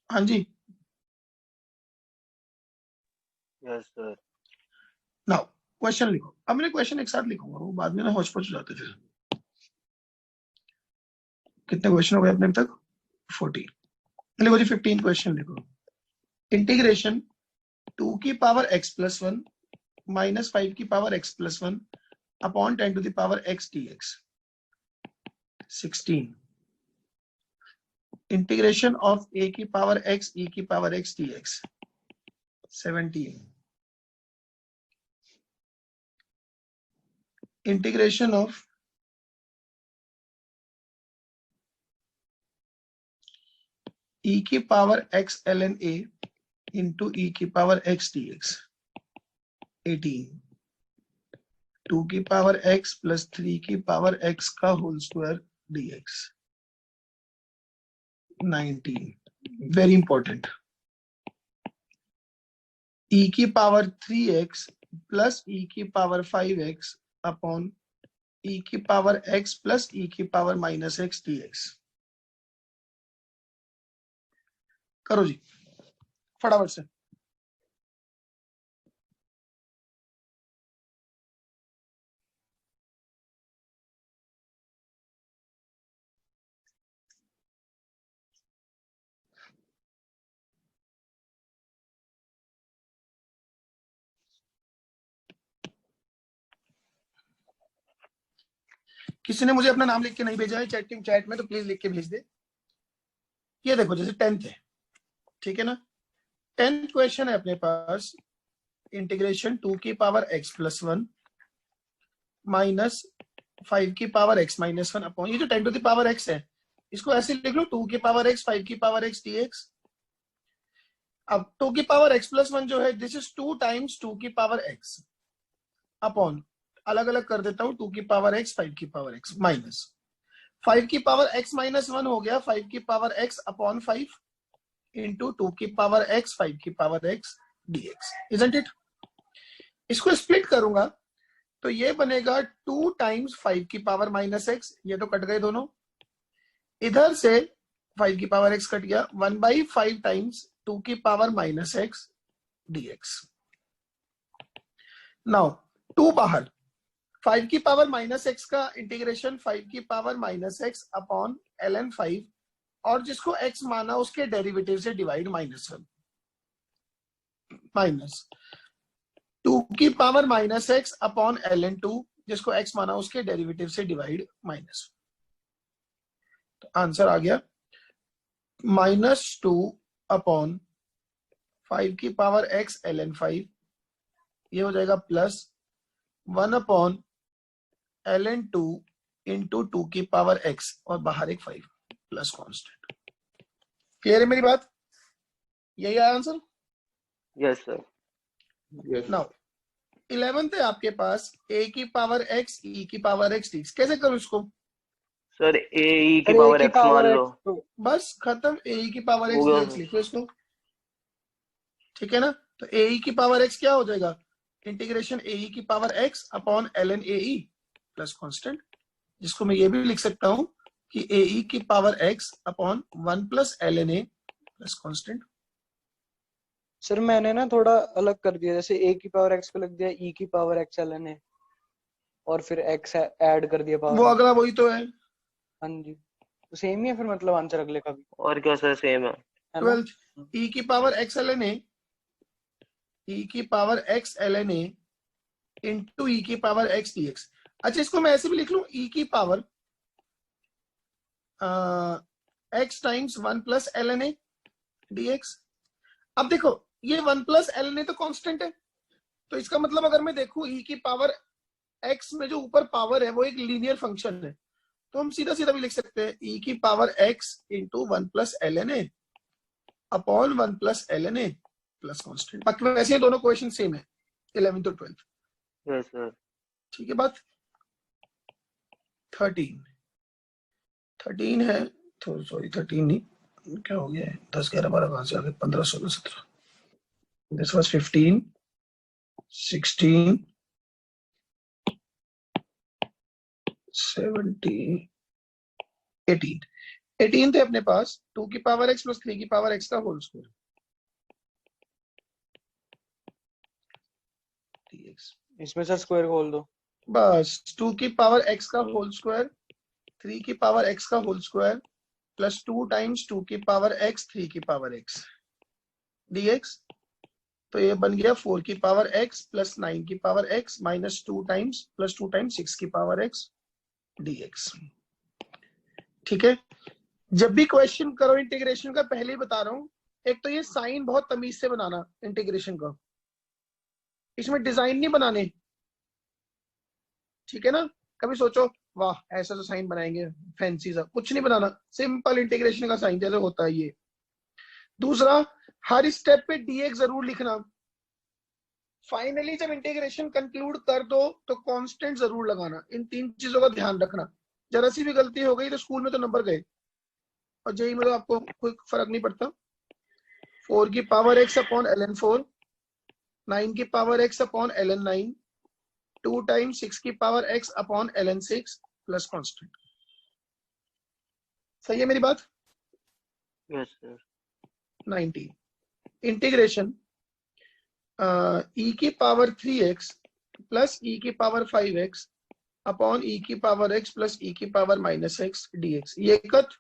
हाँ जी। Yes sir. नाउ क्वेश्चन लिखो। अब मैंने क्वेश्चन एक साथ लिखूंगा, वो बाद में ना होच पोच हो जाते थे। कितने क्वेश्चन हो गए अपने तक? 40। लिखो जी 15 क्वेश्चन लिखो। इंटीग्रेशन 2 की पावर x प्लस 1 माइनस 5 की power x plus 1 upon 10 to the power x dx 16। Integration of a की पावर x e की power x dx 17। Integration of e की power x ln a into e की power x dx 18। 2 की power x plus 3 की power x का whole square dx 19। Very important. e की power 3x plus e की power 5x upon e की power x plus e की power minus x dx। करो जी फटाफट से। किसी ने मुझे अपना नाम लिख के नहीं भेजा है चैट में, तो प्लीज लिख के भेज दे। ये देखो जैसे 10th है, ठीक है ना? 10th क्वेश्चन है अपने पास। इंटीग्रेशन 2 की पावर x प्लस 1 माइनस 5 की पावर x माइनस 1 अपॉन, ये जो 10 टू द पावर x है इसको ऐसे लिख लो 2 की पावर x 5 की पावर x dx। अब 2 की पावर x प्लस 1 जो है दिस इज 2 टाइम्स 2 की पावर x अपॉन, अलग अलग कर देता हूं, 2 की पावर x 5 की पावर x माइनस 5 की पावर x माइनस 1 हो गया 5 की पावर x अपॉन 5 into 2 की पावर x 5 की power x dx, isn't it? इसको स्प्लिट करूंगा तो ये बनेगा 2 टाइम्स 5 की पावर माइनस x, ये तो कट गए दोनों, इधर से 5 की पावर x कट गया, 1/5 टाइम्स 2 की power minus x dx. Now 2 बाहर, 5 की पावर माइनस x का इंटीग्रेशन 5 की power minus x upon ln 5, और जिसको x माना उसके डेरिवेटिव से डिवाइड -1 माइनस 2 की power minus x upon ln 2, जिसको x माना उसके डेरिवेटिव से डिवाइड -1. तो आंसर आ गया -2 अपॉन 5 की पावर x ln 5, ये हो जाएगा प्लस 1 अपॉन ln 2 इंटू 2 की पावर x और बाहर एक 5 प्लस कांस्टेंट. क्लियर है मेरी बात? यही है answer. Yes sir. Now 11th है आपके पास a की पावर x e की पावर x dx. कैसे करूं इसको? सर ए ई की पावर x मान लो. बस खत्म, a e की पावर x हो गया. dx लिखो इसको, ठीक है ना? तो a e की पावर x क्या हो जाएगा? इंटीग्रेशन a e की power x upon ln a e plus constant, जिसको मैं ये भी लिख सकता हूं कि a e की power x upon 1 plus ln a plus constant. Sir मैंने ना थोड़ा अलग कर दिया, जैसे a की पावर x पे लग दिया e की पावर x ln a, और फिर x ऐड कर दिया पावर. वो अगला वही तो है. हाँ जी, तो सेम ही है फिर, मतलब आंसर अगले का भी. और क्या सर, सेम है. 12th e की power x ln a, e की power x ln a into e की पावर x dx. अच्छा, इसको मैं ऐसे भी लिख लूं, e की power x times 1 plus ln a dx. अब देखो ये 1 प्लस ln a तो कांस्टेंट है, तो इसका मतलब अगर मैं देखूं e की पावर x में जो ऊपर पावर है वो एक लीनियर फंक्शन है, तो हम सीधा सीधा भी लिख सकते हैं e की power x into 1 plus ln a upon 1 plus ln a plus constant. बाकी वैसे दोनों क्वेश्चन सेम है 11th और 12th. Yes sir. ठीक है बात. 13 है, तो सॉरी 13 नहीं, क्या हो गया है, 10 11 12 कहां से आ गए, 15 16 17. This was 15 16 17 18. 18 थे अपने पास 2 की पावर x प्लस 3 की पावर x का होल स्क्वायर dx. इसमें सर स्क्वायर खोल दो. बस 2 की पावर x का होल स्क्वायर 3 की पावर x का होल स्क्वायर प्लस 2 टाइम्स 2 की पावर x 3 की पावर x dx. तो ये बन गया 4 की पावर x प्लस 9 की power x minus 2 times plus 2 times 6 की पावर x dx. ठीक है. जब भी क्वेश्चन करो इंटीग्रेशन का, पहले ही बता रहा हूं, एक तो ये साइन बहुत तमीज से बनाना इंटीग्रेशन का, इसमें डिजाइन नहीं बनाने, ठीक है ना? कभी सोचो वाह ऐसा तो साइन बनाएंगे फैंसी सा, कुछ नहीं बनाना, सिंपल इंटीग्रेशन का साइन जैसे होता है ये. दूसरा, हर स्टेप पे dx जरूर लिखना. फाइनली जब इंटीग्रेशन कंक्लूड कर दो तो कांस्टेंट जरूर लगाना. इन 3 चीजों का ध्यान रखना. जरा सी भी गलती हो गई तो स्कूल में तो नंबर गए, और जेई में तो आपको कोई फर्क नहीं पड़ता. 4 की पावर x अपॉन ln 4, 9 की power x upon ln 9, 2 times 6 की power x upon ln 6 plus constant. सही है मेरी बात? Yes sir. 19 इंटीग्रेशन e की पावर 3x प्लस e की पावर 5x अपॉन e की पावर x प्लस e की पावर माइनस x dx. ये कट.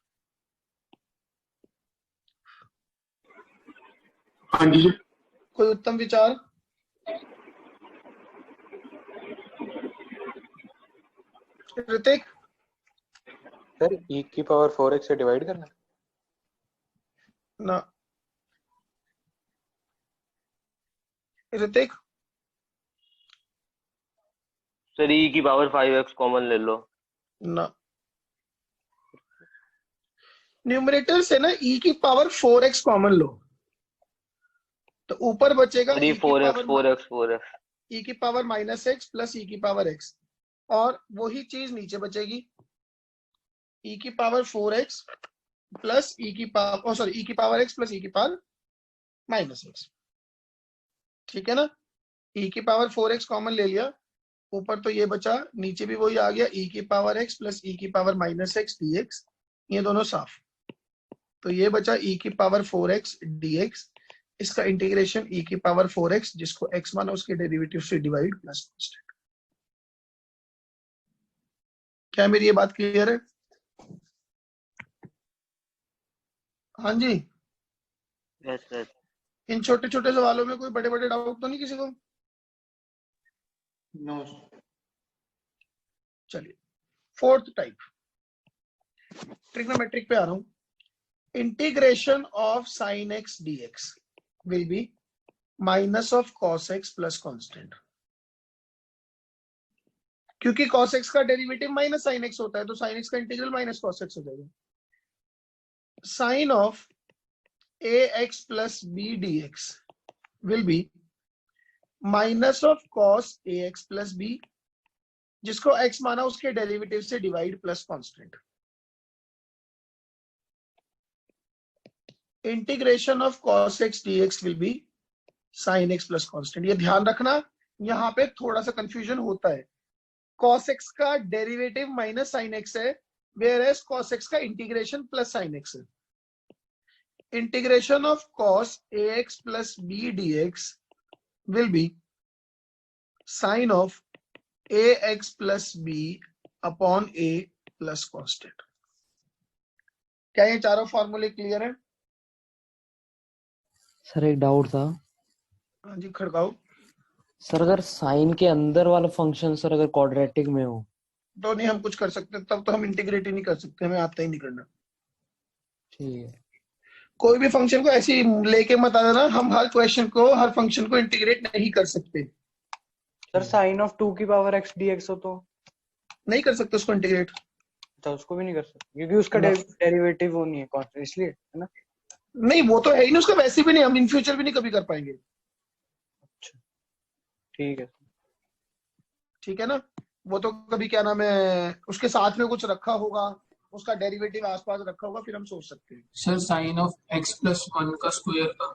हाँ जी. कोई उत्तम विचार? ऋतिक? सर e की पावर 4x से डिवाइड करना ना. ऋतिक? सर ई की पावर 5x कॉमन ले लो. ना. न्यूमरेटर से ना e की पावर 4x कॉमन लो, तो ऊपर बचेगा सर e की 4x पावर 4x e की power minus x plus e की पावर x, और वही चीज नीचे बचेगी e की पावर 4x प्लस ई की पावर सॉरी ई की पावर एक्स प्लस ई की पावर माइनस एक्स। ठीक है ना, ई की पावर 4x कॉमन ले लिया, ऊपर तो ये बचा, नीचे भी वही आ गया, ई की पावर x प्लस ई की पावर माइनस एक्स dx, ये दोनों साफ। तो ये बचा ई की पावर 4x dx, इसका इंटीग्रेशन ई की पावर 4x जिसको x माना उसके डेरिवेटिव से डिवाइड प्लस कांस्टेंट। क्या मेरी ये बात क्लियर है? हाँ जी, यस सर। इन छोटे छोटे सवालों में कोई बड़े बड़े डाउट तो नहीं किसी को? नो। चलिए, फोर्थ टाइप, ट्रिग्नोमेट्रिक पे आ रहा हूं। Integration of sine x dx will be minus of cos x plus constant. क्योंकि cos x का डेरिवेटिव माइनस sin x होता है, तो sin x का इंटीग्रल माइनस cos x हो जाएगा। Sine of ax plus b dx will be minus of cos ax plus b, जिसको x माना उसके डेरिवेटिव से divide plus constant. Integration of cos x dx will be sin x plus constant. ये ध्यान रखना, यहाँ पे थोड़ा सा कंफ्यूजन होता है। cos x का डेरिवेटिव माइनस sin x है, whereas cos x का इंटीग्रेशन प्लस sin x है। Integration of cos ax plus b dx will be sin of ax plus b upon a plus constant। क्या ये चारों फॉर्मूले clear है? Sir एक doubt था हाँ जी, खड़काओ। सर, अगर साइन के अंदर वाला फंक्शन सर अगर क्वाड्रेटिक में हो तो नहीं हम कुछ कर सकते, तब तो हम इंटीग्रेट ही नहीं कर सकते, हमें आता ही नहीं करना। ठीक है। कोई भी फंक्शन को ऐसे ही लेके मत आ जाना, हम हर क्वेश्चन को हर फंक्शन को इंटीग्रेट नहीं कर सकते। सर साइन ऑफ 2 की पावर x dx हो तो नहीं कर सकते उसको इंटीग्रेट। तो उसको भी नहीं कर सकते क्योंकि उसका डेरिवेटिव वो नहीं है कांस्टेंट, इसलिए है ना। नहीं, वो तो है ही नहीं, उसका वैसे भी नहीं, हम इन फ्यूचर भी नहीं कभी कर पाएंगे। अच्छा ठीक है। ठीक है ना, वो तो कभी क्या नाम है उसके साथ में कुछ रखा होगा, उसका डेरिवेटिव आसपास रखा होगा, फिर हम सोच सकते हैं। Sir sine of x plus 1 का स्क्वायर का।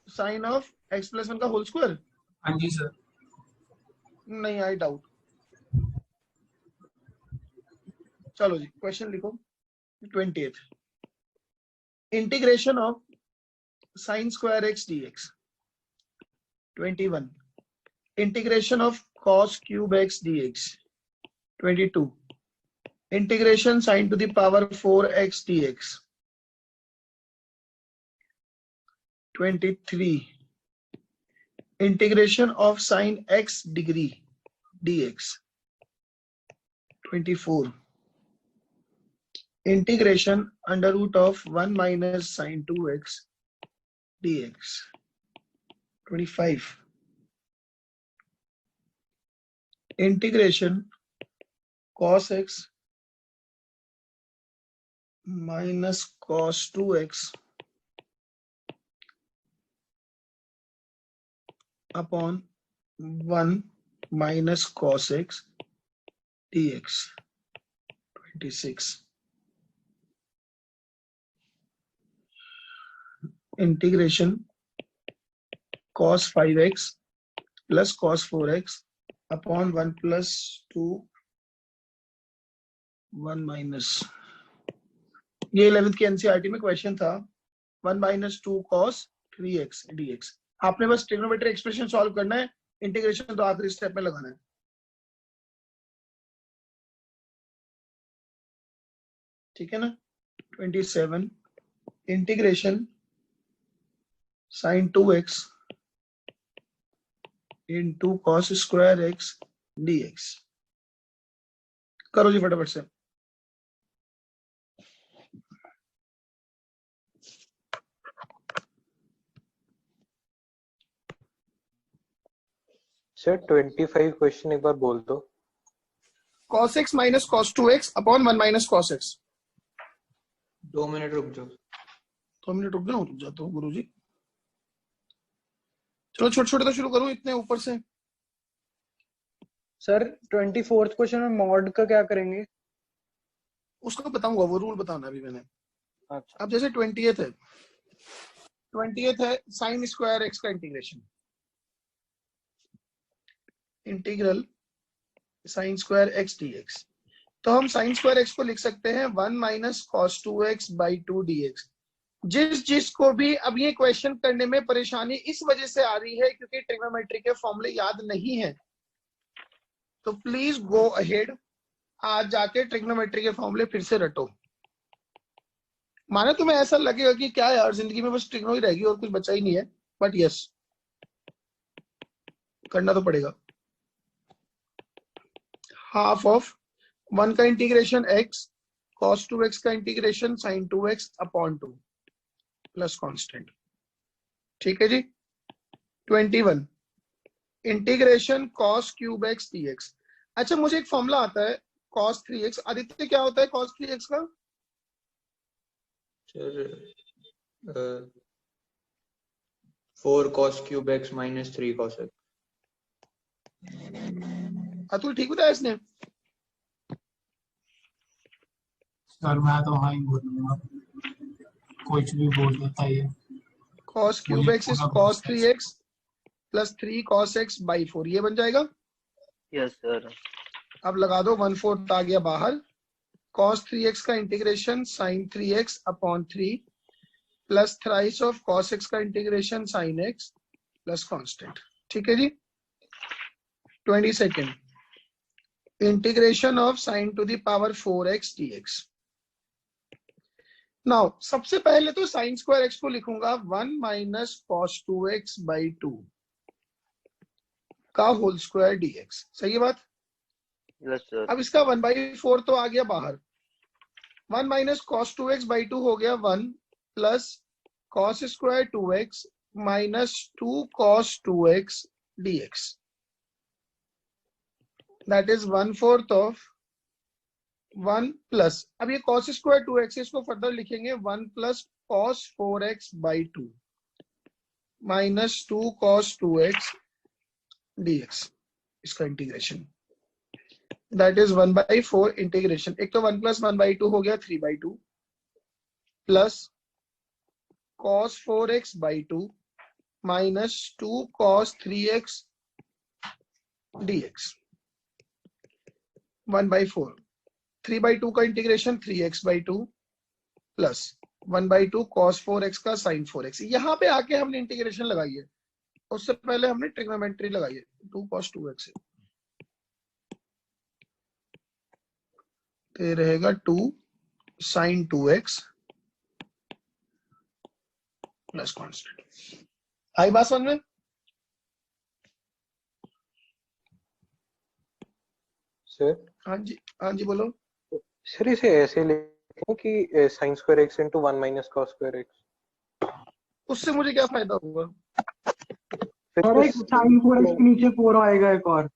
साइन ऑफ x प्लस 1 का होल स्क्वायर? हाँ जी सर। नहीं, आई डाउट। चलो जी, क्वेश्चन लिखो 28। Integration of sine square x dx। 21। Integration of cos cube x dx। 22। Integration sine to the power 4x dx। 23। Integration of sine x degree dx। 24। Integration under root of 1 minus sine 2x dx। 25। Integration cos x minus cos 2x upon 1 minus cos x dx। 26। Integration cos 5x plus cos 4x upon 1 plus 2 1 minus, ये 11th की NCERT में question था। 1 minus 2 cos 3x dx। आपने बस trigonometric expression solve करना है, integration तो आखिरी स्टेप में लगाना है। ठीक है ना। 27। Integration sine 2x into cos square x dx। करो जी फटाफट से। सर 25 क्वेश्चन एक बार बोल दो। cos x minus cos 2x upon 1 minus cos x। 2 minute रुक जाओ। 2 मिनट रुक जाता हूँ गुरुजी। चलो छोटे छोटे तो शुरू करूँ, इतने ऊपर से। सर 24th क्वेश्चन में मॉड का क्या करेंगे? उसको बताऊंगा, वो रूल बताना अभी मैंने। अच्छा अब जैसे 20th है, 20th है साइन स्क्वायर एक्स का integration, integral sine square x dx. तो हम साइन स्क्वायर एक्स को लिख सकते हैं 1 minus cos 2x by 2 dx। जिसको भी अब ये क्वेश्चन करने में परेशानी इस वजह से आ रही है क्योंकि ट्रिग्नोमेट्री के फॉर्मूले याद नहीं है, तो प्लीज गो अहेड, आज जाके ट्रिग्नोमेट्री के फॉर्मूले फिर से रटो। माने तुम्हें ऐसा लगेगा कि क्या यार जिंदगी में बस ट्रिग्नो ही रहेगी और कुछ बचा ही नहीं है, बट यस करना तो पड़ेगा। हाफ ऑफ 1 का इंटीग्रेशन x cos 2x का integration sin 2x upon 2 plus constant. ठीक है जी। 21 integration cos cube x dx। अच्छा मुझे एक फॉर्मूला आता है cos 3x। आदित्य क्या होता है cos 3x का? Sir 4 cos cube x minus 3 cos x। Atul ठीक बताया इसने? सर मैं तो हाँ ही बोलूंगा, कुछ भी बोल देता है ये। cos क्यूब मुझे x इज पूरा cos 3x plus 3 cos x by 4, ये बन जाएगा। Yes sir. अब लगा दो 1/4 आ गया बाहर। cos 3x का integration sin 3x upon 3 plus thrice of cos x का integration sin x plus constant. ठीक है जी। 22 integration of sin to the power 4x dx। Now सबसे पहले तो sin स्क्वायर x को लिखूंगा 1 माइनस cos 2x बाई 2 का होल स्क्वायर dx। सही है बात? Yes sir. अब इसका 1/4 तो आ गया बाहर। 1 माइनस cos 2x बाई 2 हो गया 1 plus cos square 2x minus 2 cos 2x dx। That is 1/4 of 1 plus, अब ये cos स्क्वायर 2x इसको फर्दर लिखेंगे 1 plus cos 4x by 2 minus 2 cos 2x dx, इसका इंटीग्रेशन। That is 1/4 integration. एक तो 1 plus 1/2 हो गया 3/2 plus cos 4x by 2 minus 2 cos 3x dx। 1/4 3/2 का integration 3x by 2 plus 1/2 cos 4x का sin 4x। यहाँ पे आके हमने इंटीग्रेशन लगाई है, उससे पहले हमने ट्रिग्नोमेट्री लगाई है 2 cos 2x से। तो ये रहेगा 2 sin 2x प्लस कांस्टेंट। आई बात समझ में? सर हाँ जी बोलो। सर इसे ऐसे लिखें कि sin square x into 1 minus cos square x। उससे मुझे क्या फायदा होगा? फिर एक साइन 4x के नीचे 4 आएगा एक और,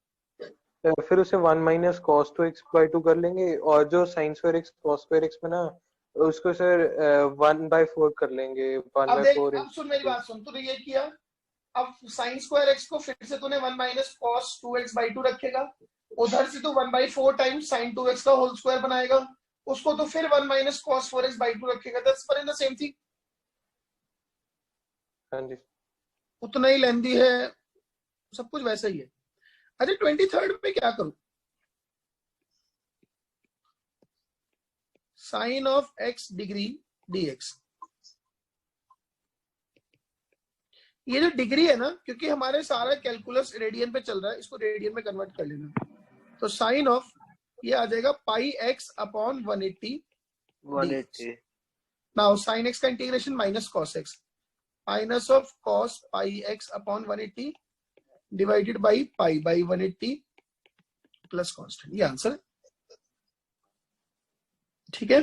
फिर उसे 1 minus cos 2x by 2 कर लेंगे, और जो sin square x cos square x में ना उसको सर 1/4 कर लेंगे। अब देख, 1/4 अब सुन मेरी बात सुन, तूने ये किया, अब sin स्क्वायर x को फिर से तूने 1 माइनस cos 2x बाई 2 रखेगा, उधर से तो 1/4 टाइम्स sin 2x का होल स्क्वायर बनाएगा, उसको तो फिर 1 माइनस cos 4x बाई 2 रखेगा। That's one and the same thing. हाँ जी। उतना ही लेंदी है, सब कुछ वैसा ही है। अच्छा 23rd में क्या करूं? Sine of x degree dx। ये जो डिग्री है ना, क्योंकि हमारे सारा कैलकुलस रेडियन पे चल रहा है, इसको रेडियन में कन्वर्ट कर लेना। तो साइन ऑफ ये आ जाएगा पाई x upon 180। Now sine x का integration minus cos x, minus of cos pi x upon 180 divided by pi by 180 plus constant. ये आंसर है। ठीक है।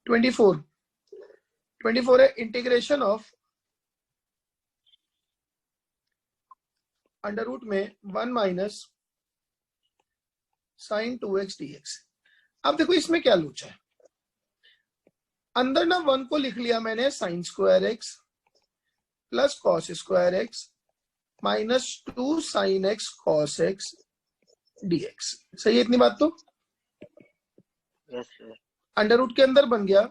24 है इंटीग्रेशन ऑफ अंडर रूट में 1 माइनस साइन 2x dx। अब देखो इसमें क्या लूचा है, अंदर ना 1 को लिख लिया मैंने sine square x plus cos square x minus 2 sine x cos x dx। सही है इतनी बात? तो यस सर। अंडर रूट के अंदर बन गया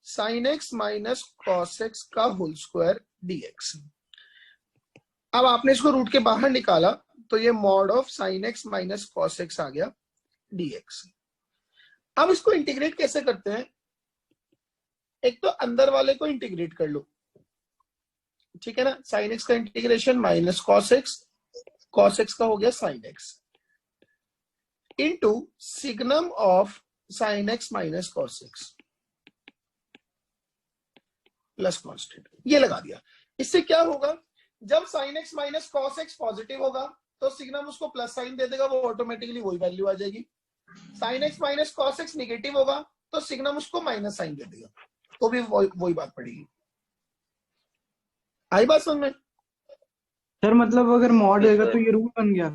sign x minus cos x का होल स्क्वायर dx। अब आपने इसको रूट के बाहर निकाला तो ये mod of sine x minus cos x आ गया dx। अब इसको इंटीग्रेट कैसे करते हैं? एक तो अंदर वाले को इंटीग्रेट कर लो, ठीक है ना। साइन एक्स का इंटीग्रेशन माइनस कॉस एक्स का हो गया sine x into signum of sine x minus cos x plus constant, ये लगा दिया। इससे क्या होगा, जब sign x minus cos x positive होगा तो सिग्नम उसको प्लस साइन दे देगा, वो ऑटोमेटिकली वही वैल्यू आ जाएगी। Sign x minus cos x negative होगा तो सिग्नम उसको माइनस साइन दे देगा, तो भी वही बात पड़ेगी। आई बात समझ में? सर मतलब अगर मॉड होगा तो ये रूल बन गया।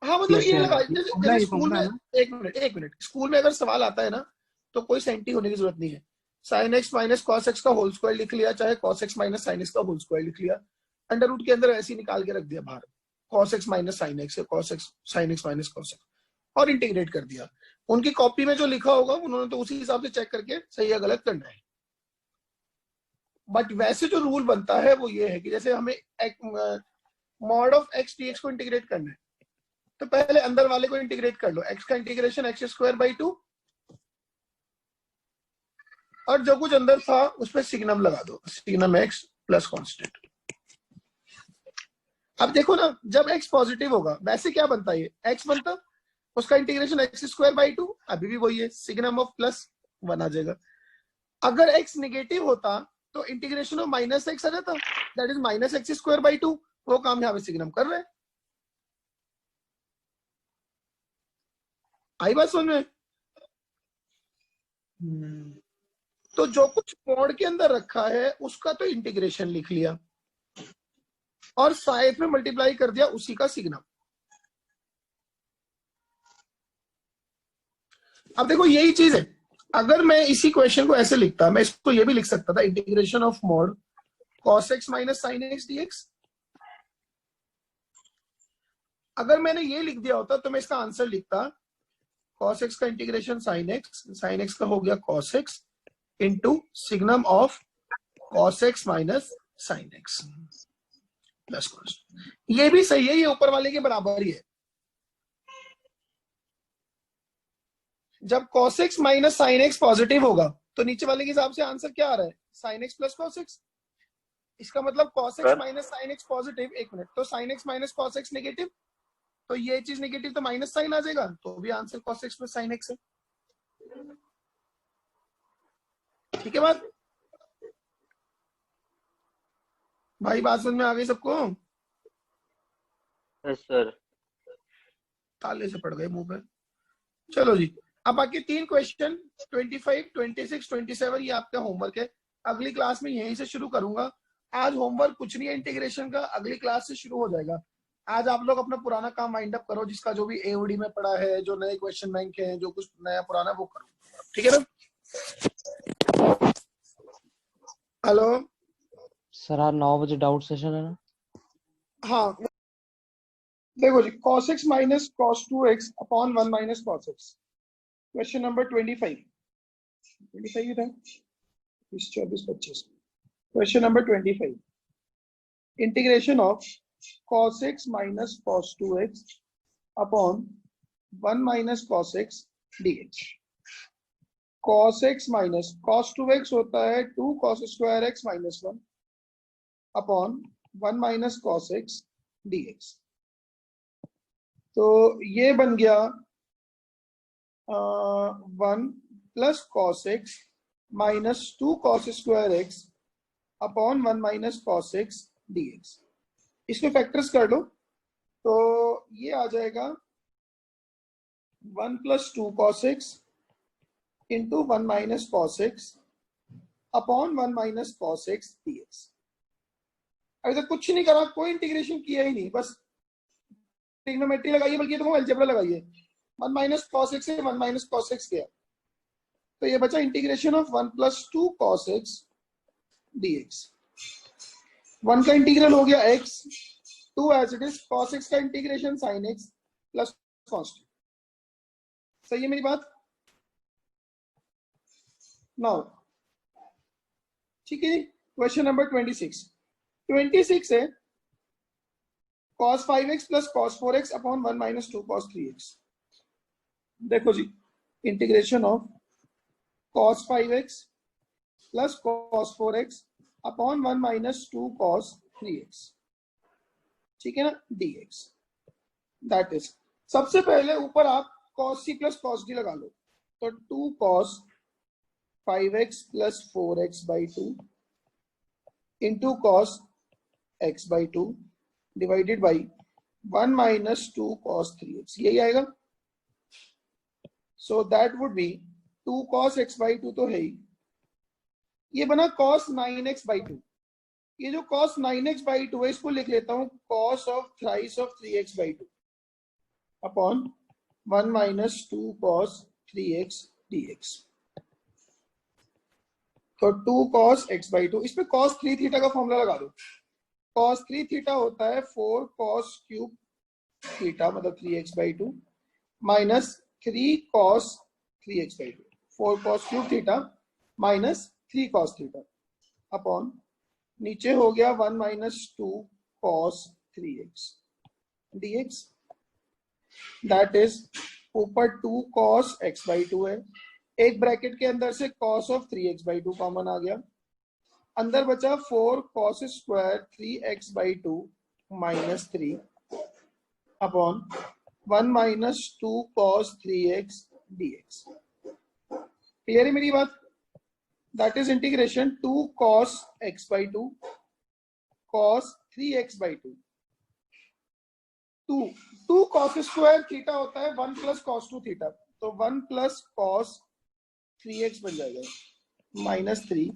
हाँ मतलब ये लगा, जैसे ये स्कूल में, एक मिनट स्कूल में अगर सवाल आता है ना तो कोई सेंटी होने की जरूरत नहीं है। Sign x minus cos x का होल स्क्वायर लिख लिया, चाहे cos x minus sine x का होल स्क्वायर लिख लिया, अंडर रूट के अंदर ऐसे ही निकाल के रख दिया बाहर, cos x minus sine x, cos x sign x minus cos x, और इंटीग्रेट कर दिया। उनकी कॉपी में जो लिखा होगा उन्होंने तो उसी हिसाब से चेक करके सही या गलत करना है। बट वैसे जो रूल बनता है वो ये है कि जैसे हमें मॉड ऑफ एक्स डीएक्स को इंटीग्रेट करना है तो पहले अंदर वाले को इंटीग्रेट कर लो, एक्स का इंटीग्रेशन एक्स स्क्वायर बाई 2 और जो कुछ अंदर था उस पर सिग्नम लगा दो, सिग्नम एक्स प्लस कॉन्स्टेंट। अब देखो ना, जब एक्स पॉजिटिव होगा वैसे क्या बनता है, ये एक्स बनता, उसका इंटीग्रेशन एक्स स्क्वायर बाई 2, अभी भी वही है, सिग्नम ऑफ प्लस 1 आ जाएगा। अगर एक्स निगेटिव होता तो इंटीग्रेशन ऑफ माइनस एक्स आ जाता, that is minus x square by 2, वो काम यहाँ पे सिग्नम कर रहे हैं। आई बात समझ में? तो जो कुछ मॉड के अंदर रखा है उसका तो इंटीग्रेशन लिख लिया और साइड में मल्टीप्लाई कर दिया उसी का सिग्नम। अब देखो यही चीज है, अगर मैं इसी क्वेश्चन को ऐसे लिखता, मैं इसको ये भी लिख सकता था, integration of mod cos x माइनस साइन एक्स dx। अगर मैंने ये लिख दिया होता तो मैं इसका आंसर लिखता cos x का इंटीग्रेशन साइन एक्स का हो गया cos x into signum of cos x माइनस साइन एक्स प्लस कॉन्स्टेंट। ये भी सही है, ये ऊपर वाले के बराबर ही है। जब cos x माइनस साइन एक्स पॉजिटिव होगा तो नीचे वाले के हिसाब से आंसर क्या आ रहा है, sine x plus cos x। इसका मतलब cos x माइनस साइन एक्स पॉजिटिव, एक मिनट, तो sign x minus cos x negative, तो ये चीज नेगेटिव तो माइनस साइन आ जाएगा, तो भी answer cos x plus sine x है। ठीक है बात भाई, बात समझ में आ गई सबको? Yes sir. ताले से पड़ गए मुंह पे। चलो जी, अब बाकी 3 क्वेश्चन 25, 26, 27 ये आपका होमवर्क है। अगली क्लास में यहीं से शुरू करूंगा। आज होमवर्क कुछ नहीं है इंटीग्रेशन का, अगली क्लास से शुरू हो जाएगा। आज आप लोग अपना पुराना काम वाइंड अप करो, जिसका जो भी एओडी में पड़ा है, जो नए क्वेश्चन बैंक है, जो कुछ नया पुराना वो करो, ठीक है ना? हेलो सर आज 9 बजे डाउट सेशन है ना? हाँ देखो जी, cos x minus cos 2x upon 1 minus cos x, question number 25 था, 24-25, question number 25, integration of cos x minus cos 2x upon 1 minus cos x dx। cos x minus cos 2x होता है 2 cos square x minus 1 upon 1 minus cos x dx। तो ये बन गया 1 plus cos x minus 2 cos square x upon 1 minus cos x dx। इसको factors कर लो तो ये आ जाएगा 1 plus 2 cos x into 1 minus cos x upon 1 minus cos x dx। अभी तक कुछ नहीं करा, कोई इंटीग्रेशन किया ही नहीं, बस ट्रिग्नोमेट्री लगाइए, बल्कि तुम अलजेब्रा लगाइए। 1 माइनस cos x से 1 माइनस cos x किया तो ये बचा integration of 1 plus 2 cos x dx। 1 का इंटीग्रल हो गया x, 2 as it is, cos x का integration sin x plus constant. सही है मेरी बात? नाउ ठीक है जी, क्वेश्चन नंबर 26 है cos 5x plus cos 4x upon 1 minus 2 cos 3x। देखो जी, integration of cos 5x plus cos 4x upon 1 minus 2 cos 3x, ठीक है ना, dx। दैट इज, सबसे पहले ऊपर आप cos c plus cos d लगा लो, तो 2 cos 5x plus 4x by 2 into cos x by 2 divided by 1 minus 2 cos 3x, यही आएगा। So that would be 2 cos x by 2 तो है ही, ये बना cos 9x by 2। ये जो cos 9x by 2 है इसको लिख लेता हूं cos of thrice of 3x by 2 upon 1 minus 2 cos 3x dx। तो 2 cos x by 2, इसमें cos 3 थीटा का फॉर्मूला लगा दो। cos 3 थीटा होता है 4 cos क्यूब थीटा, मतलब 3x by 2 minus 3 cos 3x by 2, 4 cos cube theta minus 3 cos theta upon नीचे हो गया 1 minus 2 cos 3x dx। That is ऊपर 2 cos x by 2 है, एक ब्रैकेट के अंदर से cos of 3x by 2 common आ गया, अंदर बचा 4 cos square 3x by 2 minus 3 upon 1 minus 2 cos 3x dx। Clear है मेरी बात? That is integration 2 cos x by 2 cos 3x by 2 2 cos square theta होता है 1 plus cos 2 थीटा, तो 1 plus cos 3x बन जाएगा minus 3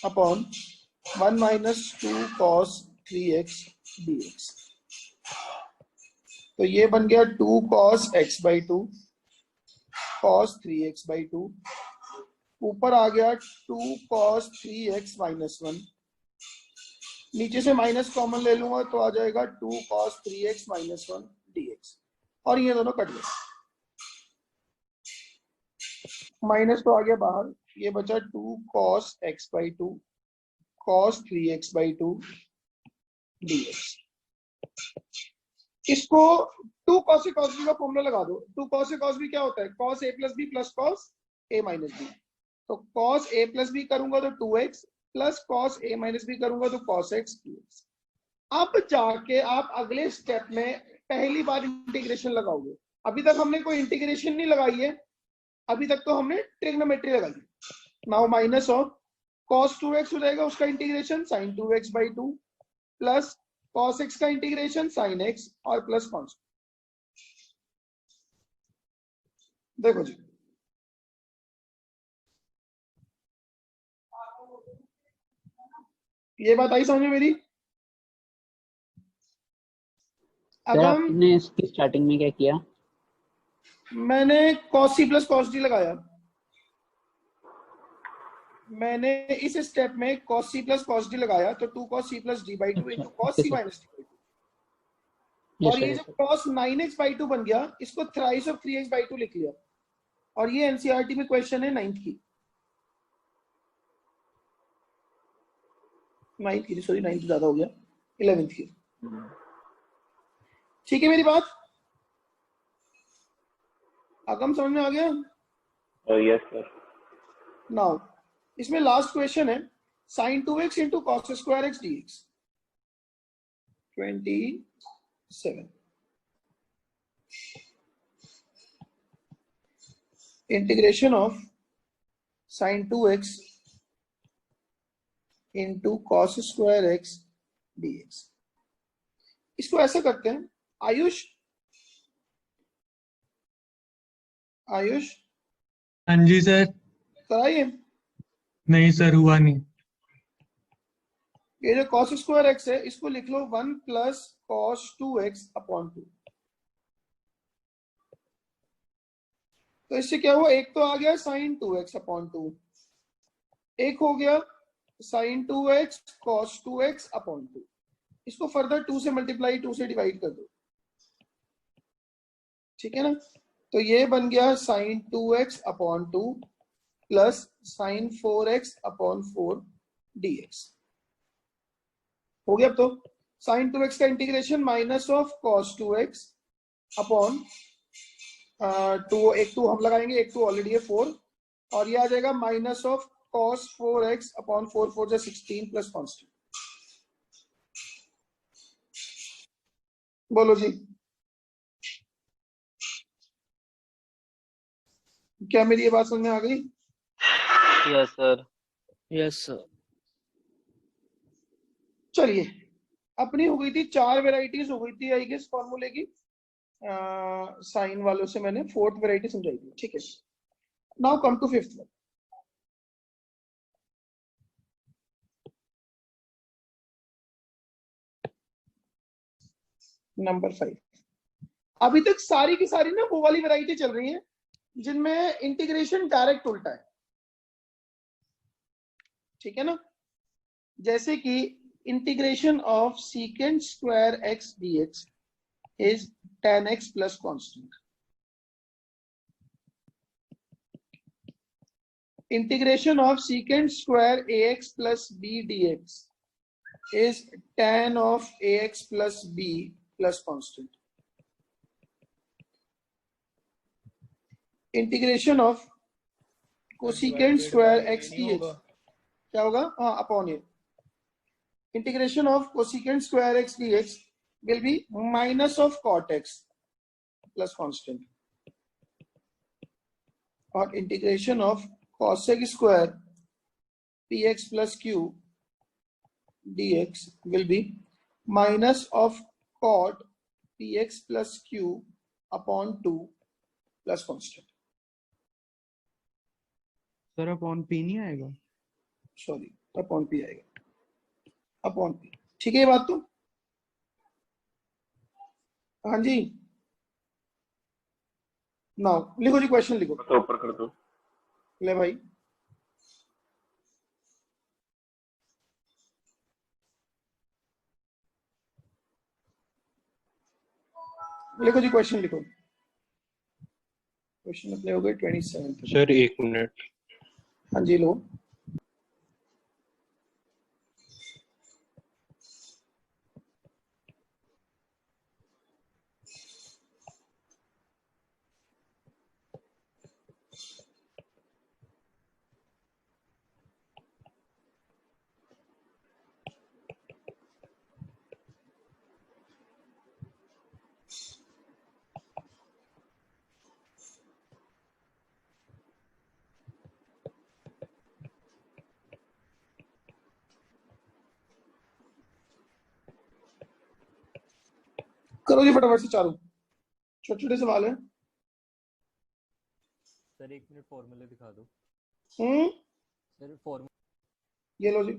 upon 1 minus 2 cos 3x dx। तो ये बन गया 2 cos x by 2 cos 3x by 2, ऊपर आ गया 2 cos 3x minus 1, नीचे से माइनस कॉमन ले लूंगा तो आ जाएगा 2 cos 3x minus 1 dx, और ये दोनों कट गए, माइनस तो आ गया बाहर, ये बचा 2 cos x by 2 cos 3x by 2 dx। इसको 2 cos a cos b का फॉर्मूला लगा दो। 2 cos a cos b क्या होता है? cos a plus b plus cos a minus b। तो cos a plus b करूंगा तो 2x plus cos a minus b करूंगा तो cos x dx। अब जाके आप अगले स्टेप में पहली बार इंटीग्रेशन लगाओगे। अभी तक हमने कोई इंटीग्रेशन नहीं लगाई है, अभी तक तो हमने ट्रिग्नोमेट्री लगाई। Now minus of cos 2x हो जाएगा उसका integration sin 2x by 2 plus cos x का इंटीग्रेशन sin x और प्लस कॉन्स्टेंट। देखो जी, ये बात आई समझ में मेरी? अब आपने इसकी स्टार्टिंग में क्या किया? मैंने cos c plus cos d लगाया। मैंने इस स्टेप में cos c plus cos d लगाया, तो 2 cos c plus d by 2 into cos c minus d by 2। और ये जो cos 9x by 2 बन गया, इसको thrice of 3x by 2 लिख लिया। और ये एनसीईआरटी में क्वेश्चन है 9th की, सॉरी 9th ज्यादा हो गया, 11th की। ठीक है मेरी बात? आगम समझ में आ गया? Yes sir. नाउ इसमें लास्ट क्वेश्चन है sin 2x into cos square x dx 27। Integration of sin 2x into cos square x dx। इसको ऐसा करते हैं, आयुष हाँ जी सर। कराइए। नहीं सर, हुआ नहीं। ये जो cos स्क्वायर x है इसको लिख लो 1 प्लस cos 2x अपॉन 2। तो इससे क्या हुआ, एक तो आ गया sin 2x अपॉन 2, एक हो गया sin 2x cos 2x upon 2। इसको फर्दर 2 से मल्टीप्लाई 2 से डिवाइड कर दो, ठीक है ना। तो ये बन गया sin 2x upon 2 plus sign 4x upon 4 dx। हो गया। अब तो साइन 2x का integration minus of cos 2x upon 2, एक 2 हम लगाएंगे, एक 2 ऑलरेडी है 4, और ये आ जाएगा minus of cos 4x upon 4, 4 जा 16 प्लस कॉन्स्टेंट। बोलो जी, क्या मेरी ये बात समझ में आ गई? Yes sir. Yes sir. चलिए, अपनी हो गई थी 4 वेराइटीज हो गई थी आई गेस फॉर्मूले की। साइन वालों से मैंने 4th वेराइटी समझाई थी, ठीक है। Now come to 5th one. Number 5। अभी तक सारी की सारी ना वो वाली वैरायटी चल रही है जिनमें इंटीग्रेशन डायरेक्ट उल्टा है, ठीक है ना। जैसे कि integration of secant square x dx is tan x plus constant. Integration of secant square ax plus b dx is tan of ax plus b plus constant. Integration of cosecant square x dx क्या होगा? हाँ, upon ये। Integration of cosecant square x dx will be minus of cot x plus constant. और integration of cosec square px plus q dx will be minus of cot px plus q upon 2 plus constant. Sir upon P नहीं आएगा? Sorry, upon P आएगा, upon P. ठीक है ये बात तो? हाँ जी, नाउ लिखो जी, क्वेश्चन लिखो। तो ऊपर कर दो। ले भाई, लिखो जी, क्वेश्चन लिखो। क्वेश्चन अपने हो गए 27। Sir 1 minute. हाँ जी, लो। करो जी फटाफट से, चालू। छोटे छोटे सवाल है। सर 1 मिनट फॉर्मूले दिखा दो। सर फॉर्मूला ये लो जी।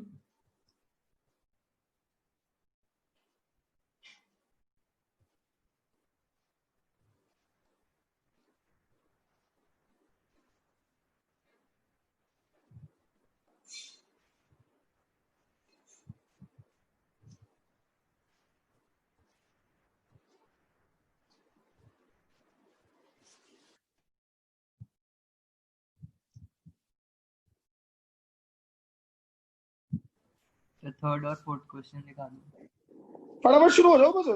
सर 3rd और 4th क्वेश्चन दिखा दो। फटाफट शुरू हो जाओ बस।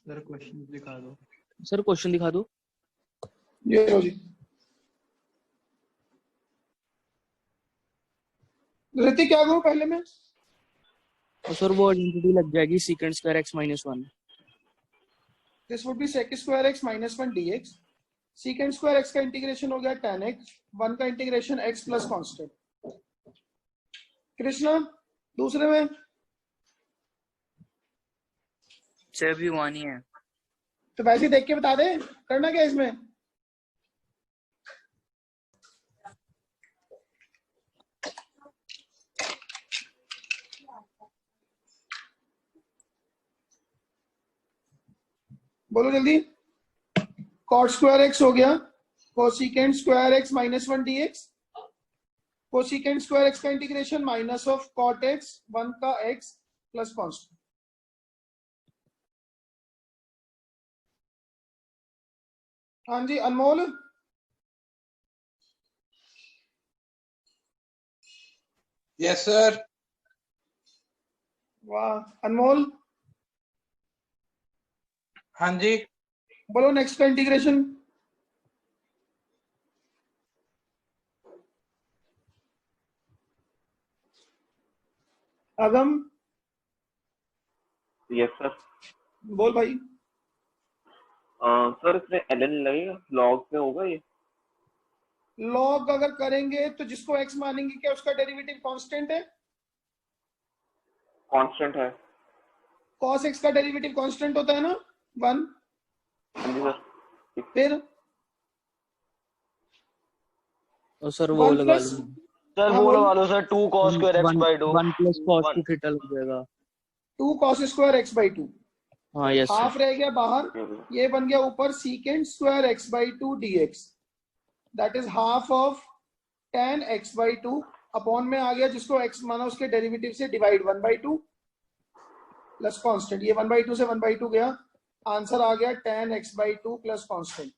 सर क्वेश्चन दिखा दो। सर क्वेश्चन दिखा दो। ये लो जी। ऋतिक क्या करूं पहले में? सर वो आइडेंटिटी लग जाएगी secant square x minus 1। This would be sec square x minus 1 dx। Secant square x का इंटीग्रेशन हो गया tan x, 1 का integration x plus constant. Krishna दूसरे में सर भी वन ही है। तो वैसे ही देख के बता दे, करना क्या इसमें। बोलो जल्दी। कॉट स्क्वायर एक्स हो गया, cosecant square x minus 1 dx, cosecant square x का integration minus of cot x 1 का एक्स प्लस कॉन्स्टेंट। हाँ जी अनमोल। Yes sir. वाह अनमोल। हाँ जी। बोलो नेक्स्ट का इंटीग्रेशन। अगम। Yes sir. बोल भाई। सर इसमें ln लगेगा, लॉग में होगा ये? लॉग अगर करेंगे तो जिसको x मानेंगे क्या उसका डेरिवेटिव कांस्टेंट है? कांस्टेंट है। cos x का डेरिवेटिव कांस्टेंट होता है ना 1। हाँ जी सर। फिर तो सर वो 1 लगा प्लस लो। सर हाँ वो बोल। लगा लो sir 2 cos square x by 2 1 plus cos 2 1। Theta लग जाएगा। 2 cos स्क्वायर x by 2। हाँ यस हाफ सर। रह गया बाहर, ये बन गया ऊपर secant square x by 2 dx, that is half of tan x by 2 upon में आ गया जिसको x माना उसके डेरिवेटिव से डिवाइड 1 by 2 प्लस कांस्टेंट। ये 1 by 2 से 1 by 2 गया, आंसर आ गया tan x by 2 plus constant.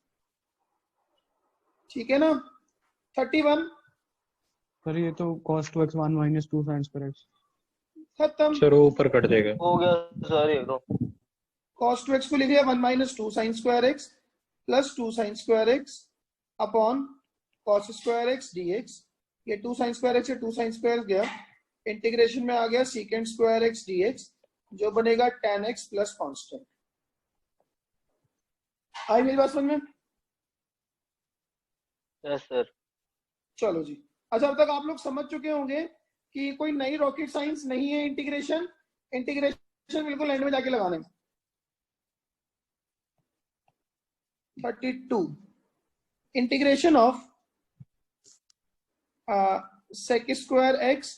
ठीक है ना। 31 सर ये तो cos 2x 1 minus 2 sin square x। खत्म। सर वो ऊपर कट जाएगा। हो गया सर ये तो। cos 2x को लिख लिया 1 minus 2 sin square x plus 2 sin square x upon cos square x dx। ये 2 sin square x से 2 sin square गया, इंटीग्रेशन में आ गया secant square x dx जो बनेगा tan x प्लस कांस्टेंट। आई मेरी बात समझ में? Yes sir. चलो जी। अच्छा अब तक आप लोग समझ चुके होंगे कि कोई नई रॉकेट साइंस नहीं है। इंटीग्रेशन बिल्कुल एंड में जाके लगाना है। 32 integration of sec square x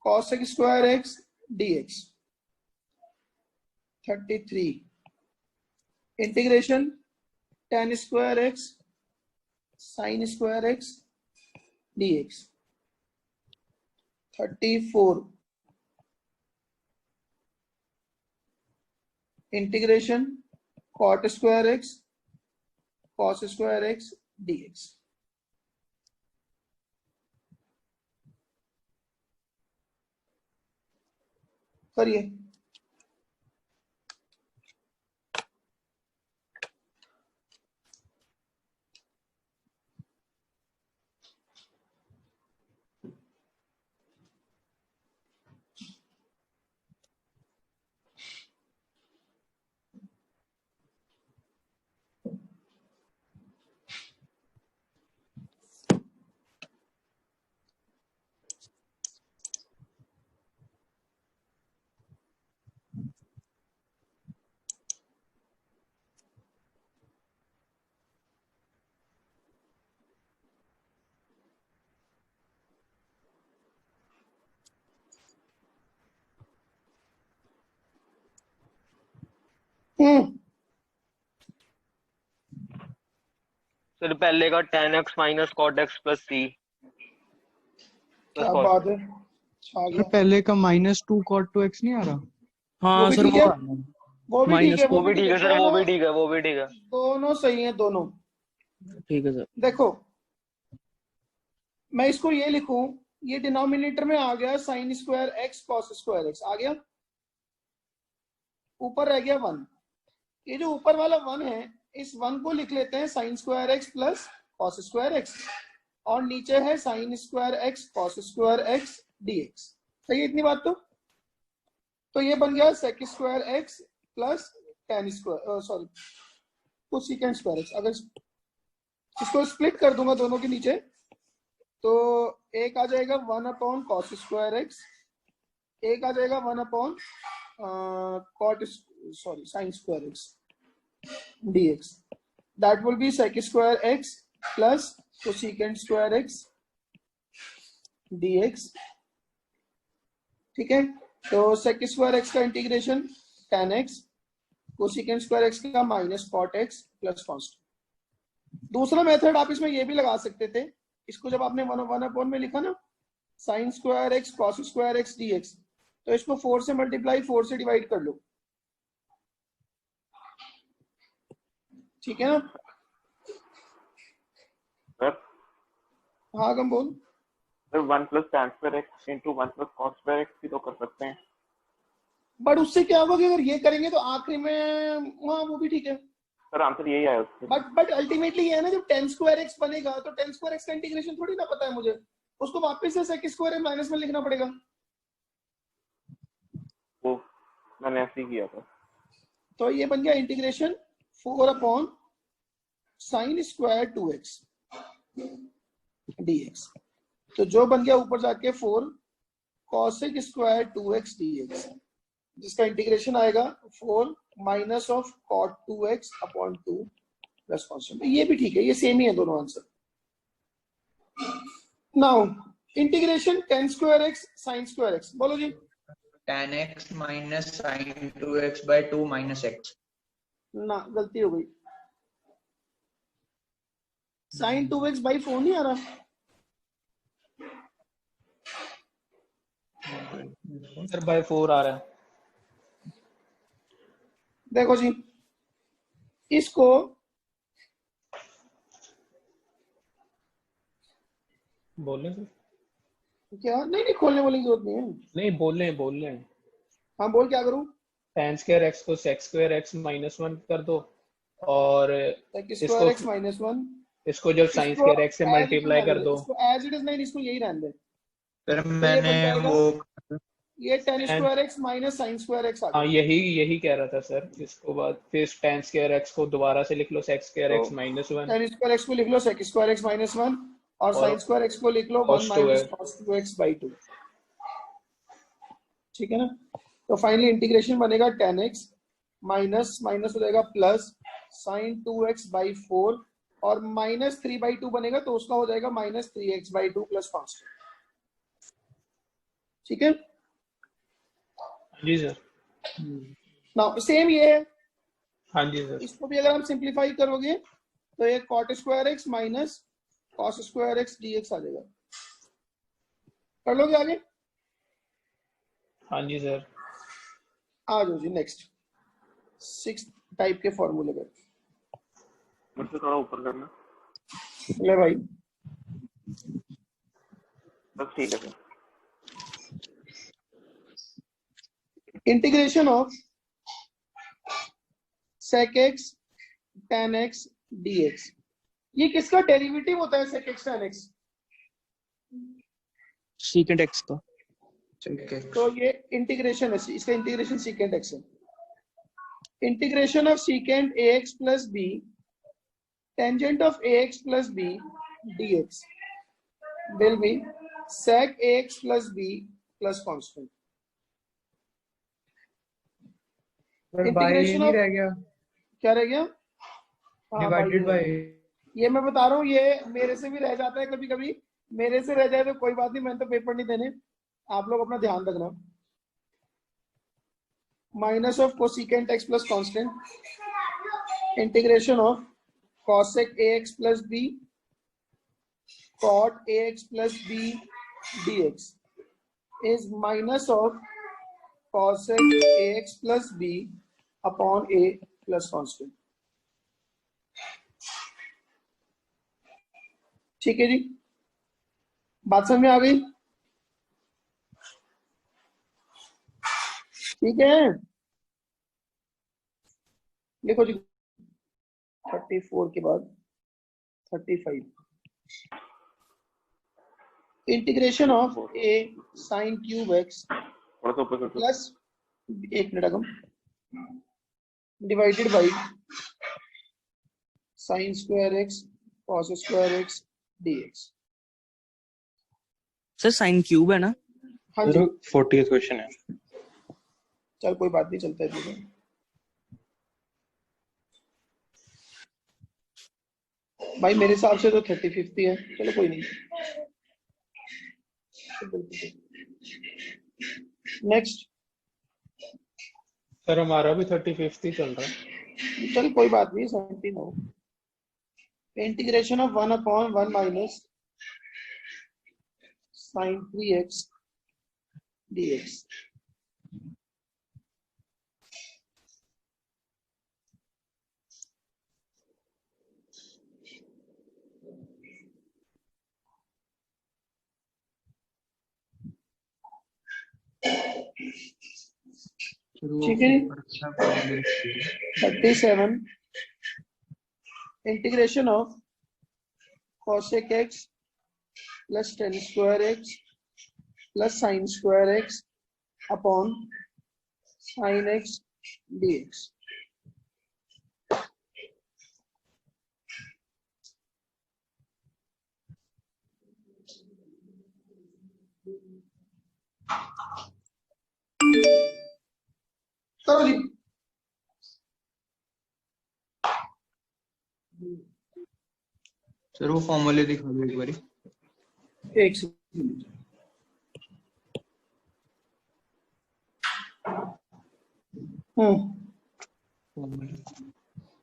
cos square x dx। 33 integration tan square x sin square x dx। 34 integration cot square x cos square x dx। करिए। सर पहले का tan x minus cot x plus c क्या बात है, छा गया। पहले का -2 cot 2x नहीं आ रहा? हाँ भी सर ठीक वो है, आ रहा है। वो भी ठीक है, वो भी ठीक है सर, वो भी ठीक है, वो भी ठीक है। दोनों सही है दोनों। ठीक है सर। देखो मैं इसको ये लिखूं, ये डिनोमिनेटर में आ गया sine square x cos square x आ गया, ऊपर रह गया 1। ये जो ऊपर वाला 1 है इस 1 को लिख लेते हैं sine square x plus cos square x, और नीचे है sine square x cos square x dx. सही है इतनी बात? तो ये बन गया sec square x plus tan square sorry cosecant square x. अगर इसको स्प्लिट कर दूंगा दोनों के नीचे तो एक आ जाएगा 1 अपॉन कॉस स्क्वायर एक्स, एक आ जाएगा 1 upon sine square x dx. That will be sec square x plus cosecant square x dx. ठीक है, तो sec स्क्वायर x का integration tan x, cosecant square x का minus cot x plus constant. दूसरा method आप इसमें ये भी लगा सकते थे, इसको जब आपने 1 अपॉन में लिखा ना sign square x cos square x dx, तो इसको 4 से मल्टीप्लाई 4 से डिवाइड कर लो, ठीक है ना? सर हाँ कम बोल। Sir 1 plus tan square x into 1 plus cos square x भी तो कर सकते हैं। बट उससे क्या होगा कि अगर ये करेंगे तो आखिरी में, हाँ वो भी ठीक है सर आंसर यही आया उससे। बट अल्टीमेटली ये है ना, जब tan स्क्वायर एक्स बनेगा तो tan स्क्वायर एक्स का इंटीग्रेशन थोड़ी ना पता है मुझे, उसको वापस से sec स्क्वायर माइनस में लिखना पड़ेगा। वो मैंने ऐसे ही किया था। तो ये बन गया integration 4 upon sine square 2x dx। तो जो बन गया ऊपर जाके 4 cosec स्क्वायर 2x dx, जिसका इंटीग्रेशन आएगा 4 minus of cot 2x upon 2 plus constant. ये भी ठीक है, ये सेम ही है दोनों answer. Now integration tan square x sin square x, बोलो जी। tan x माइनस sine 2x by 2 minus x। ना गलती हो गई, साइन 2x बाई 4 नहीं आ रहा। सर बाय 4 आ रहा है। देखो जी, इसको बोल रहे हैं सर? क्या नहीं खोलने वाली जरूरत नहीं है। नहीं बोल रहे हैं। हाँ बोल, क्या करूं? tan स्क्वायर x को sec स्क्वायर x माइनस 1 कर दो, और sec स्क्वायर x माइनस 1, इसको जब sin स्क्वायर x से मल्टीप्लाई कर दो, इसको एज इट इज नहीं, इसको यही रहने दे। फिर तो मैंने वो ये tan square x minus sin square x आ गया। हाँ यही कह रहा था सर। इसको बाद फिर tan स्क्वायर x को दोबारा से लिख लो sec square x minus 1, tan square x को लिख लो sec स्क्वायर x माइनस 1, और sin स्क्वायर x को लिख लो 1 माइनस cos 2x बाई 2, ठीक है ना? तो फाइनली इंटीग्रेशन बनेगा tan x माइनस माइनस हो जाएगा प्लस sin 2x बाई 4, और माइनस 3 बाई 2 बनेगा तो उसका हो जाएगा minus 3x by 2 plus constant, ठीक है? जी सर। नाउ सेम ये है, हाँ जी सर। इसको भी अगर हम सिंप्लीफाई करोगे तो ये cot square x minus cos square x dx आ जाएगा। कर लोगे आगे? हाँ जी सर। आ जाओ जी नेक्स्ट 6 टाइप के फॉर्मूले पे। मुझसे थोड़ा ऊपर करना। ले भाई, बस ठीक है sir. Integration of sec x tan x dx, ये किसका डेरिवेटिव होता है sec x tan x? secant x का। तो ये इंटीग्रेशन है, इसका इंटीग्रेशन secant x है। Integration of secant ax plus b tangent of ax plus b dx will be sec ax plus b plus constant. Integration of रह गया, क्या रह गया? Divided by. ये मैं बता रहा हूँ, ये मेरे से भी रह जाता है कभी कभी, मेरे से रह जाए तो कोई बात नहीं, मैंने तो पेपर नहीं देने, आप लोग अपना ध्यान रखना। Minus of cosecant x plus constant, integration of cosec ax plus b cot ax plus b dx is minus of cosec ax plus b upon a plus constant, ठीक है जी? बात समझ में आ गई? ठीक है, लिखो जी 34 के बाद 35, integration of a sin cube x plus 1 minute अगम divided by sin square x cos square x dx sir sine cube है ना? हाँ जी 40th क्वेश्चन है। चल कोई बात नहीं, चलता है ठीक है। भाई मेरे हिसाब से तो 30-50 है, चलो कोई नहीं। नेक्स्ट सर हमारा भी 35th ही चल रहा है। चल कोई बात नहीं, 17 हो। Integration of 1/1 minus sin 3x dx। ठीक है 37 integration of cosec x plus tan square x plus sin square x upon sin x dx। करो जी। सर वो फॉर्मूले दिखा दो एक बारी। एक सेकंड।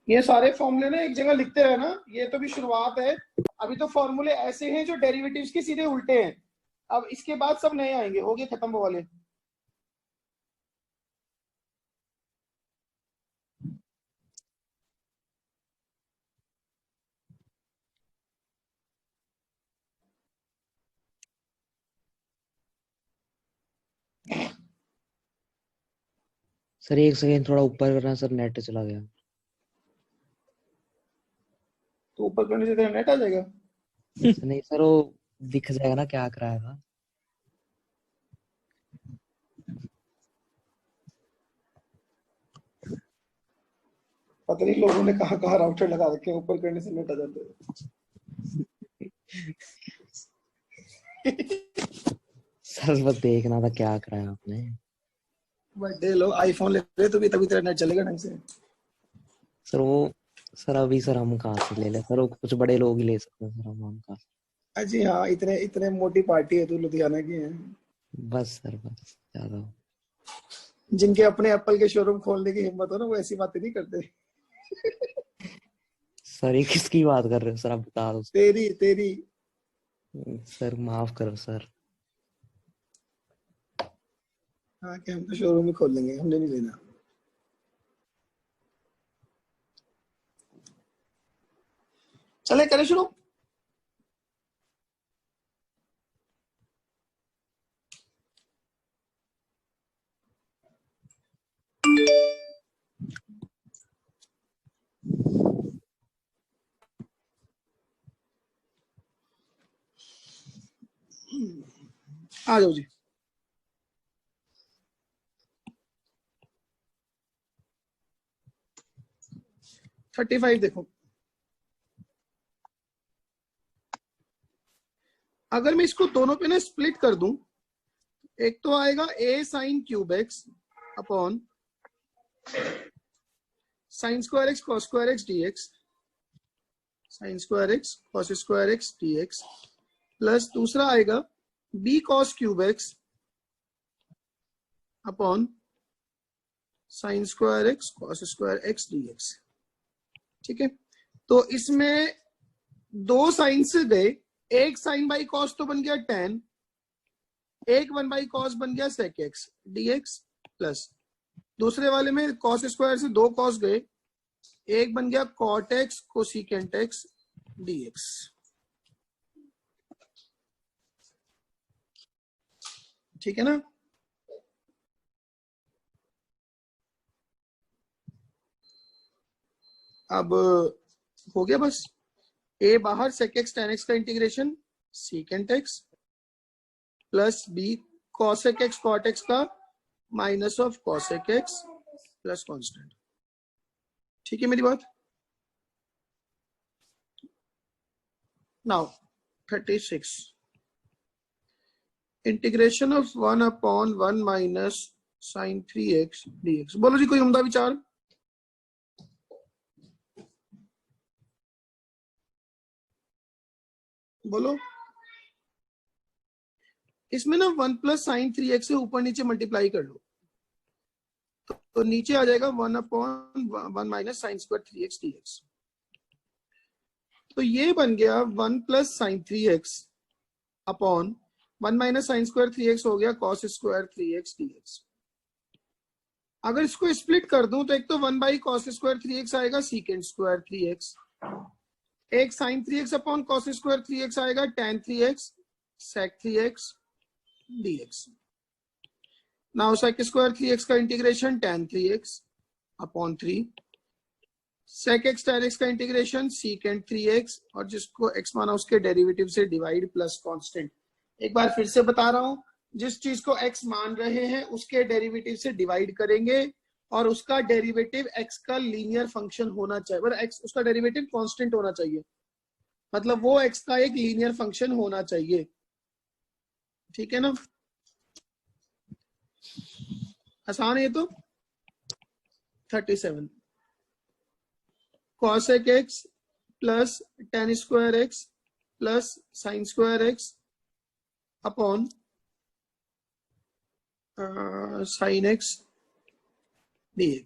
ये सारे फॉर्मूले ना एक जगह लिखते रहे ना, ये तो भी शुरुआत है। अभी तो फॉर्मूले ऐसे हैं जो डेरिवेटिव्स के सीधे उल्टे हैं। अब इसके बाद सब नए आएंगे, हो गए खत्म वो वाले। सर एक सेकंड थोड़ा ऊपर करना सर, नेट चला गया। तो ऊपर करने से तेरा नेट आ जाएगा। नहीं सर वो दिख जाएगा ना क्या कराया था। पता नहीं लोगों ने कहाँ कहाँ राउटर लगा रखे हैं, ऊपर करने से नेट आ जाते हैं। सर बस देखना था क्या कराया आपने। बर्थडे लो आईफोन ले ले तो भी तभी तेरा नेट चलेगा ढंग से। सर वो सर अभी सर हम कहाँ से ले ले सर, वो कुछ बड़े लोग ही ले सकते हैं सर, हम कहाँ से। अजी हाँ, इतने इतने मोटी पार्टी है तू लुधियाना की है। बस सर बस ज्यादा। जिनके अपने एप्पल के शोरूम खोलने की हिम्मत हो ना, वो ऐसी बातें नहीं करते। सर ये किसकी बात कर रहे हो सर, आप बता दो। तेरी तेरी। सर माफ करो सर। हाँ कि हम तो शोरूम ही खोल लेंगे, हमने नहीं लेना। चले करें शुरू। आ जाओ जी। थर्टी 35 देखो, अगर मैं इसको दोनों पे ना स्प्लिट कर दूं, एक तो आएगा a sin cube x upon sin square x cos square x dx, sin square x cos square x dx, plus दूसरा आएगा b cos cube x upon sin square x cos square x dx। ठीक है, तो इसमें दो sign से गए, एक साइन बाई कॉस तो बन गया tan, एक 1 बाई कॉस बन गया sec x dx, प्लस दूसरे वाले में कॉस स्क्वायर से दो कॉस गए, एक बन गया cot x cosecant x dx। ठीक है ना। अब हो गया बस, a बाहर sec x tan x का integration secant x plus b cosec x cot x का minus of cosec x plus constant. ठीक है मेरी बात। Now 36 integration of 1/1 minus sine 3x dx। बोलो जी कोई उम्दा विचार? बोलो। इसमें ना 1 प्लस साइन 3x से ऊपर नीचे मल्टीप्लाई कर लो तो नीचे आ जाएगा 1/1 minus sine square 3x dx। तो ये बन गया 1 plus sign 3x upon 1 minus sine square 3x हो गया कॉस स्क्वायर 3x dx। अगर इसको स्प्लिट कर दूं तो एक तो 1 बाई कॉस स्क्वायर 3x आएगा सीकेंड स्क्वायर 3x, एक sign 3x upon cos square 3x आएगा tan 3x sec 3x dx। Now sec square 3x का integration tan 3x upon 3, sec x tan x का इंटीग्रेशन secant 3x और जिसको x माना उसके derivative से divide plus constant. एक बार फिर से बता रहा हूं, जिस चीज को x मान रहे हैं उसके डेरिवेटिव से डिवाइड करेंगे और उसका डेरिवेटिव x का लीनियर फंक्शन होना चाहिए, पर x उसका डेरिवेटिव कांस्टेंट होना चाहिए, मतलब वो x का एक लीनियर फंक्शन होना चाहिए। ठीक है ना, आसान है ये तो। 37 cosec x plus tan square x plus sign square x upon sine x dx।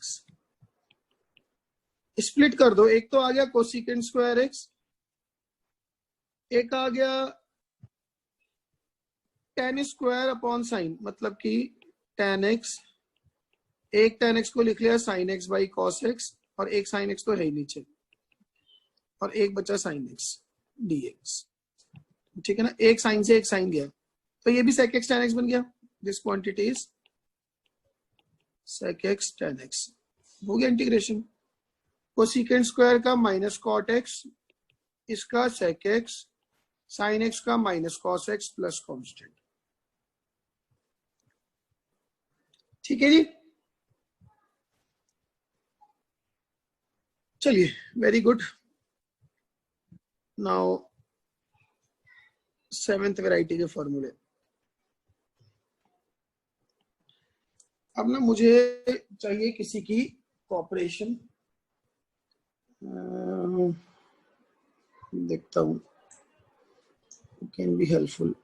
Split कर दो, एक तो आ गया कोसिकेंट स्क्वायर x, एक आ गया tan स्क्वायर अपॉन साइन, मतलब कि tan x, एक tan x को लिख लिया sin x by cos x और एक sin x तो है ही नीचे और एक बचा sin x dx। ठीक है ना, एक साइन से एक साइन गया तो ये भी sec x tan x बन गया। This quantity is sec x tan x। हो गया इंटीग्रेशन। कोसिकेंट स्क्वायर का माइनस cot x, इसका sec x, sin x का minus cos x plus constant. ठीक है जी, चलिए very good. Now 7th variety के फॉर्मूले। अब ना मुझे चाहिए किसी की कोऑपरेशन, देखता हूं can be helpful.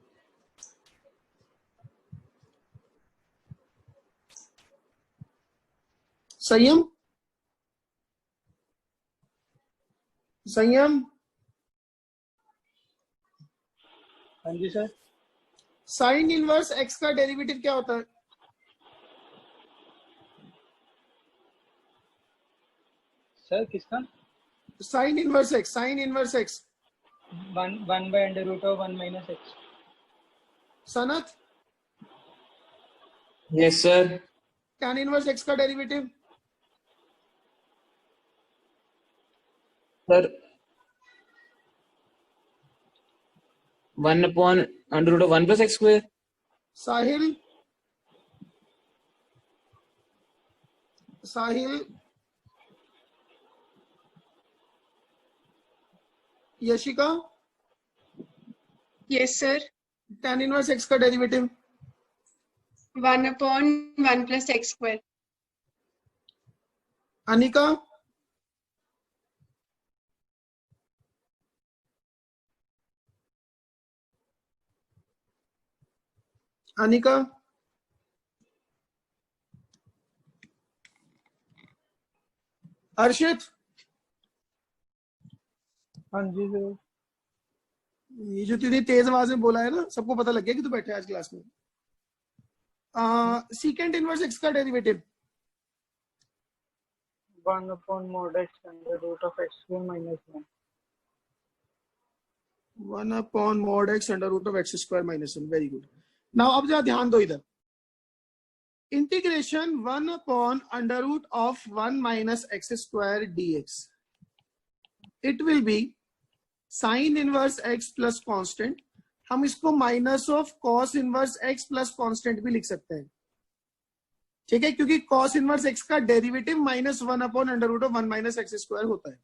Sanyam, Sanyam. हाँ जी सर। साइन इनवर्स x का डेरिवेटिव क्या होता है? सर किसका? Sine inverse x, sine inverse x 1 by under root of 1 minus x। Sanat, yes sir. tan inverse x का derivative? Sir 1 upon under root of 1 plus x square। Sahil, Sahil. Yashika, yes sir. tan inverse x का derivative? 1 upon 1 plus x square। Anika, Anika. Harshit, हाँ जी sir. ये जो तूने तेज आवाज में बोला है ना, सबको पता लग गया कि तू बैठा है आज क्लास में। सीकेंट इनवर्स x का derivative? 1 upon mod x under root of x square minus 1। 1 upon mod x under root of x square minus 1। Very good. Now अब जरा ध्यान दो इधर। Integration 1 upon under root of 1 minus x square dx, it will be sin inverse x plus constant। हम इसको minus of cos inverse x plus constant भी लिख सकते हैं। ठीक है, क्योंकि cos इनवर्स x का derivative -1 upon under root of 1 minus x square होता है।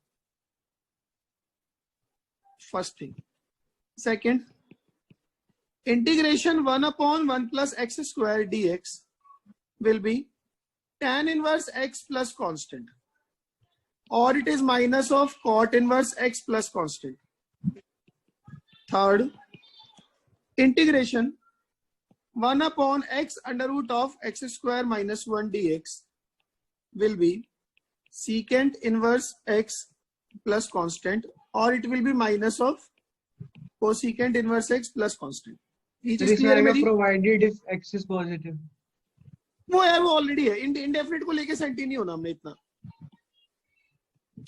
First thing. Second, integration 1/1 plus x square dx will be tan inverse x plus constant, or it is minus of cot inverse x plus constant. Third, integration 1/x under root of x square minus 1 dx will be secant inverse x plus constant, or it will be minus of cosecant inverse x plus constant. ये चीज clear है मेरी? Provided if x is positive. वो यार वो already है, indefinite को लेके सेंटी नहीं होना हमने इतना,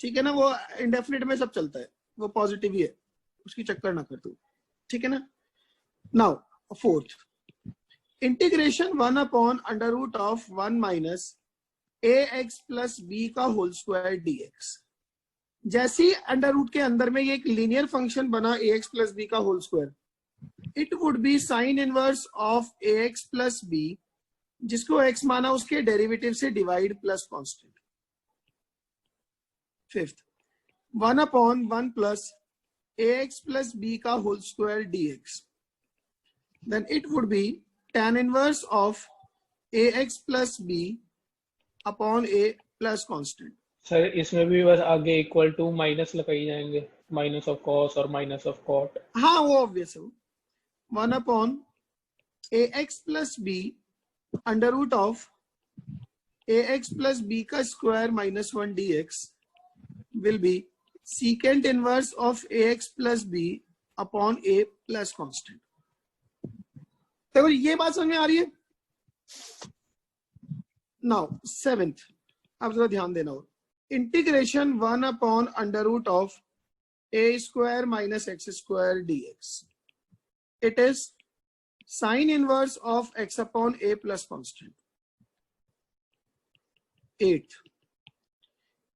ठीक है ना? वो इंडेफिनिट में सब चलता है, वो पॉजिटिव ही है, उसकी चक्कर ना कर तू, ठीक है ना? Now fourth, integration 1/√1 minus ax plus b का होल स्क्वायर dx। जैसे अंडर रूट के अंदर में ये एक लीनियर फंक्शन बना ax प्लस b का whole square, it would be sine inverse of ax plus b, जिसको x माना उसके डेरिवेटिव से divide plus constant. Fifth, 1/1 plus ax plus b का whole square dx, then it would be tan inverse of ax plus b upon a plus constant. Sir इसमें भी बस आगे equal to minus लगाई जाएंगे, माइनस ऑफ कॉस और minus of cot. हाँ वो ऑब्वियस है। 1/ax plus b under root of ax plus b का square minus 1 dx will be secant inverse of ax plus b upon a plus constant. देखो ये बात समझ में आ रही है? नाउ सेवेंथ, अब जरा ध्यान देना हो, इंटीग्रेशन 1/√ऑफ a square minus x square dx, it is sin inverse of x upon a plus constant. 8th,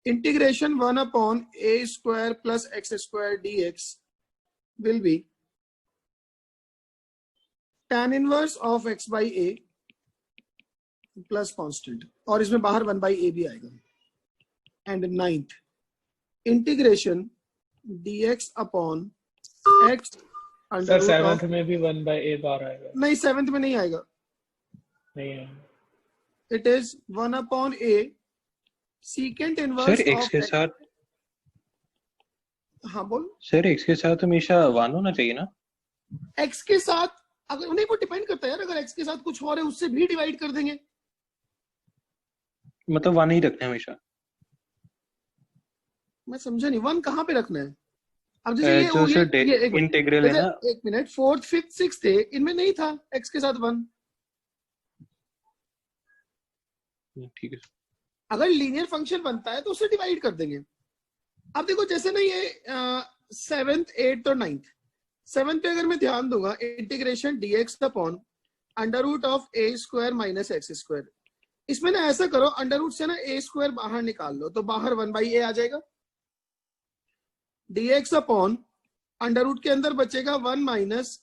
integration 1/a square plus x square dx will be tan inverse of x by a plus constant, और इसमें बाहर 1/a भी आएगा। And 9th, integration dx upon x sir seventh में भी 1/a बार आएगा। नहीं, seventh में नहीं आएगा, नहीं है। It is 1/a secant inverse sir x के साथ, हाँ बोल सर x के साथ हमेशा 1 होना चाहिए ना? x के साथ अगर नहीं, वो डिपेंड करता है यार, अगर x के साथ कुछ और है उससे भी डिवाइड कर देंगे। मतलब 1 ही रखना है हमेशा? मैं समझा नहीं, 1 कहाँ पे रखना है? अब जैसे ये हो गया, ये इंटीग्रल है ना, एक मिनट, 4th 5th 6th थे, इनमें नहीं था x के साथ 1। ठीक है। अगर लीनियर फंक्शन बनता है तो उससे डिवाइड कर देंगे। अब देखो जैसे ना ये 7th 8th और 9th, 7th पे अगर मैं ध्यान दूंगा, integration dx upon under root of a square minus x square, इसमें ना ऐसा करो, अंडर रूट से ना a स्क्वायर बाहर निकाल लो, तो बाहर 1/a आ जाएगा। dx अपॉन अंडर रूट के अंदर बचेगा 1 माइनस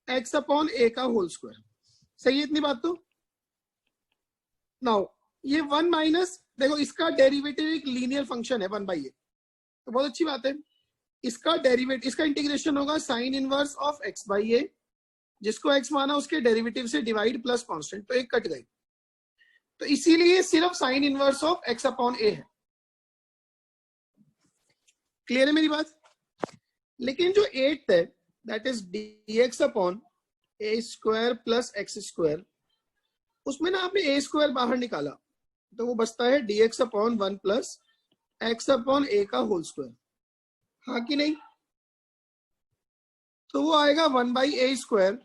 x अपॉन a का होल स्क्वायर। सही है इतनी बात? तो नाउ ये 1 माइनस, देखो इसका डेरिवेटिव एक लीनियर फंक्शन है 1/a, तो बहुत अच्छी बात है। इसका डेरिवेटिव, इसका इंटीग्रेशन होगा साइन इनवर्स ऑफ x/a, जिसको x माना उसके डेरिवेटिव से डिवाइड प्लस कांस्टेंट, तो एक कट गई, तो इसीलिए सिर्फ sign inverse of x upon a है। क्लियर है मेरी बात? लेकिन जो 8th है, that is dx upon a square plus x square, उसमें ना आपने a स्क्वायर बाहर निकाला, तो वो बचता है dx upon 1 plus x upon a का होल स्क्वायर। हाँ कि नहीं? तो वो आएगा 1/a square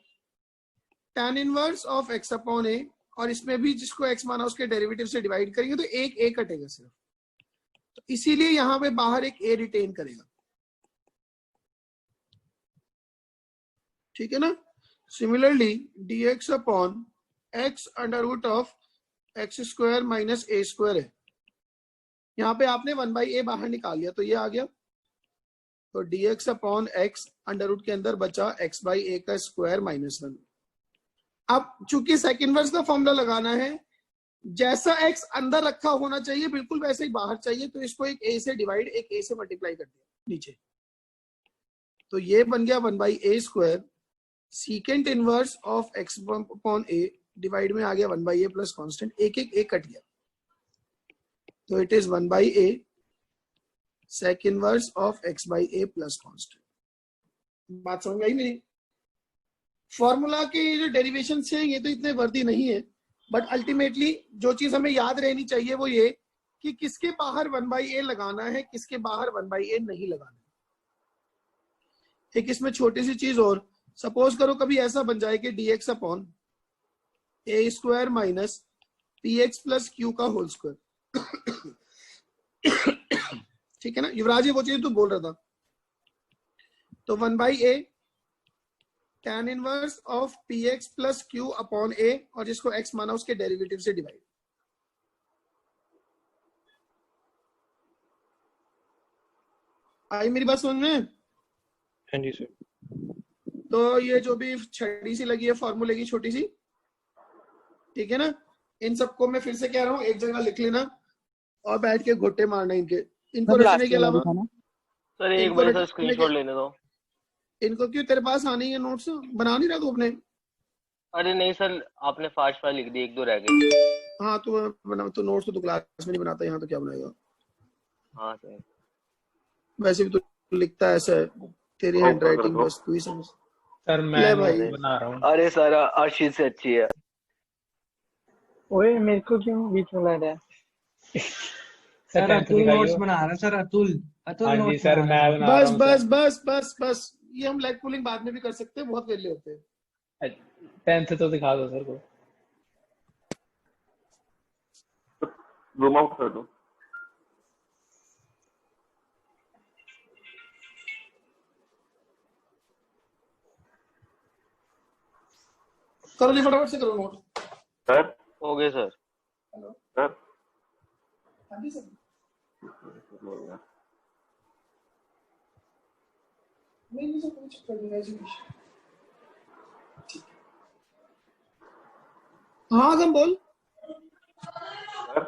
tan inverse of x upon a, और इसमें भी जिसको x माना उसके डेरिवेटिव से डिवाइड करेंगे तो एक a कटेगा सिर्फ, तो इसीलिए यहां पे बाहर एक a रिटेन करेगा। ठीक है ना? Similarly dx upon x under root of x square minus a square है, यहाँ पे आपने 1/a बाहर निकाल लिया, तो ये आ गया, तो dx upon x under root के अंदर बचा x/a का स्क्वायर माइनस 1। अब चूंकि सेकंड वर्स का फॉर्मूला लगाना है, जैसा x अंदर रखा होना चाहिए बिल्कुल वैसे ही बाहर चाहिए, तो इसको एक a से डिवाइड, एक a से मल्टीप्लाई कर दिया नीचे, तो ये बन गया 1/a square secant inverse of x upon a divide में आ गया 1/a प्लस कांस्टेंट, एक कट गया, तो it is 1/a sec inverse of x/a plus constant. बात समझ में आई मेरी? फॉर्मूला के जो डेरिवेशन है ये तो इतने वर्दी नहीं है, बट अल्टीमेटली जो चीज हमें याद रहनी चाहिए वो ये कि किसके बाहर 1/a लगाना है, किसके बाहर 1/a नहीं लगाना है। एक इसमें छोटी सी चीज और, सपोज करो कभी ऐसा बन जाए कि dx upon a square minus px plus q का होल स्क्वायर। ठीक है ना युवराज, ये वो चीज तू बोल रहा था। तो 1/a tan inverse of px plus q upon a, और जिसको x माना उसके डेरिवेटिव से डिवाइड। आई मेरी बात समझ में? हाँ जी सर। तो ये जो भी छड़ी सी लगी है फॉर्मूले की छोटी सी, ठीक है ना, इन सबको मैं फिर से कह रहा हूँ एक जगह लिख लेना और बैठ के घुट्टे मारना इनको रटने के अलावा। सर एक बार सर स्क्रीनशॉट लेने दो। इनको क्यों, तेरे पास आने हैं नोट्स, बना नहीं रहा तू अपने? अरे नहीं सर, आपने फास्ट लिख दी, 1-2 रह गए। हाँ तो बना, तो नोट्स तो क्लास में नहीं बनाता, यहाँ तो क्या बनाएगा? हाँ सर। वैसे भी तो लिखता है ऐसा है, तेरी हैंड राइटिंग बस तू ही समझ। सर मैं बना रहा हूँ। अरे सर आशीष से अच्छी है। ओए मेरे को क्यों बीच में ला रहा है? सर अतुल नोट्स बना रहा है सर, अतुल हाँ जी नोट्स सर, बना मैं रहा है। बना रहा बस हूँ बस सर। बस बस बस, ये हम लेग पुलिंग बाद में भी कर सकते हैं, बहुत वेले होते हैं। 10th तो दिखा दो सर को। जूम आउट कर दो। करो जी फटाफट से करो नोट। सर हो गए सर। हेलो सर हाँ जी सर। नहीं सर, कोई चक्कर नहीं है जी। हाँ हम बोल। सर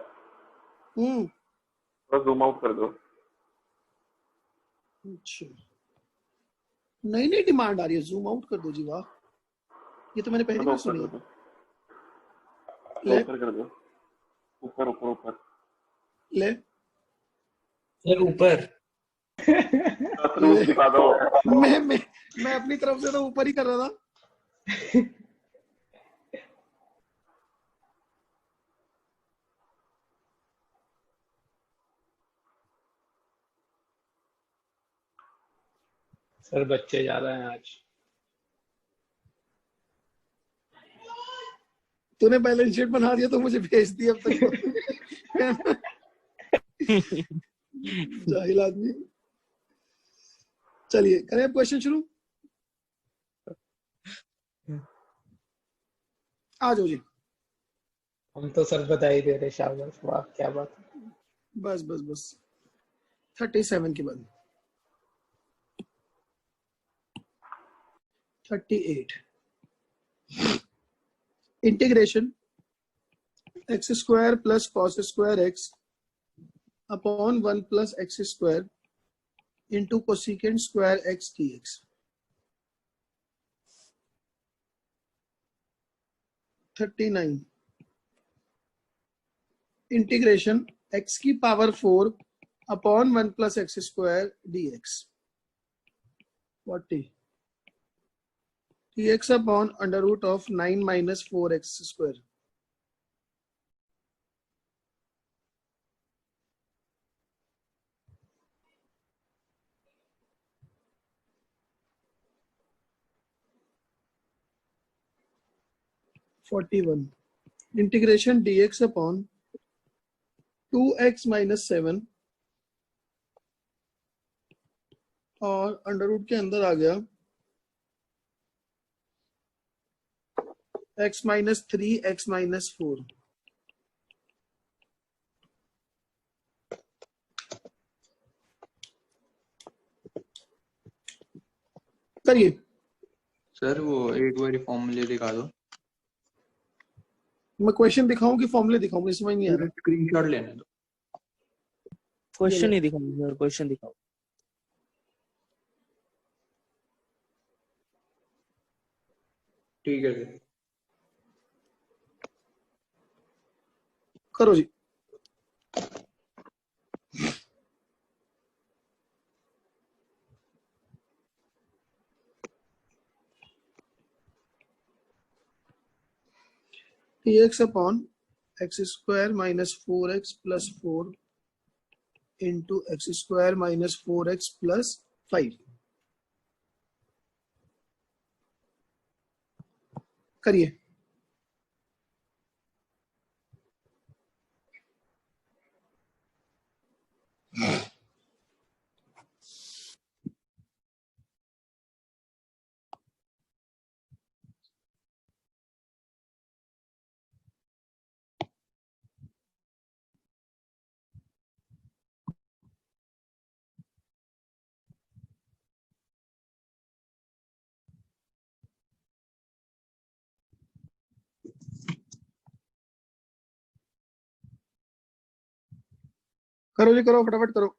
हम्म, जूम आउट कर दो। अच्छा नई नई डिमांड आ रही है, जूम आउट कर दो जी, वाह, ये तो मैंने पहली बार सुनी है। ले ऊपर कर दो, ऊपर ऊपर ऊपर ले सर ऊपर। दिखा दो। मैं अपनी तरफ से तो ऊपर ही कर रहा था। सर बच्चे ज्यादा हैं आज। तूने बैलेंस शीट बना दिया तो मुझे भेज दिया अब तक। जाहिल आदमी। चलिए करें अब क्वेश्चन शुरू। आ जाओ जी। हम तो सर बधाई दे रहे, शाबाश, वाह क्या बात है। बस बस बस 37 के बाद 38 integration x square plus cos square x upon 1 plus x square into cosecant square x dx। 39 integration x की power 4 upon 1 plus x square dx। 40 dx upon under root of 9 minus 4x square. Integration dx upon 2x minus 7 और under root के अंदर आ गया x minus 3 x minus 4। करिए sir वो एक बार फॉर्मूले दिखा दो। मैं क्वेश्चन दिखाऊं कि फॉर्मूले दिखाऊं, मुझे समझ नहीं आ रहा। स्क्रीनशॉट लेने दो। क्वेश्चन ही दिखाओ सर, क्वेश्चन दिखाओ। ठीक है सर। करो जी। dx upon x square minus 4x plus 4 into x square minus 4x plus 5 करिए। करो जी, करो फटाफट करो।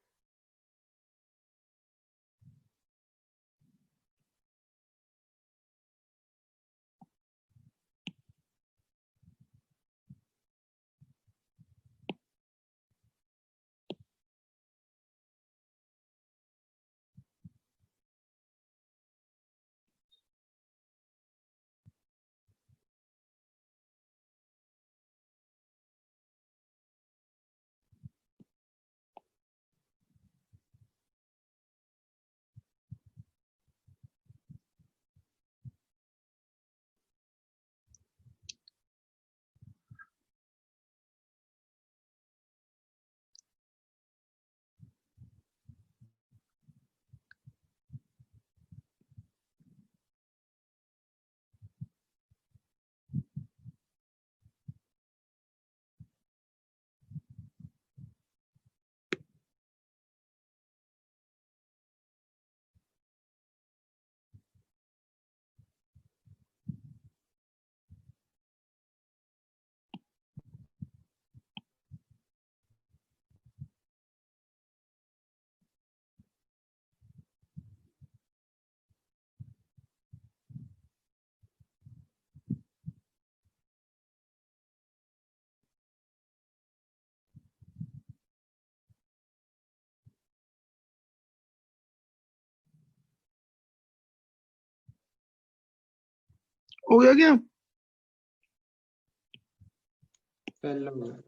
हो गया क्या? पहला हो गया।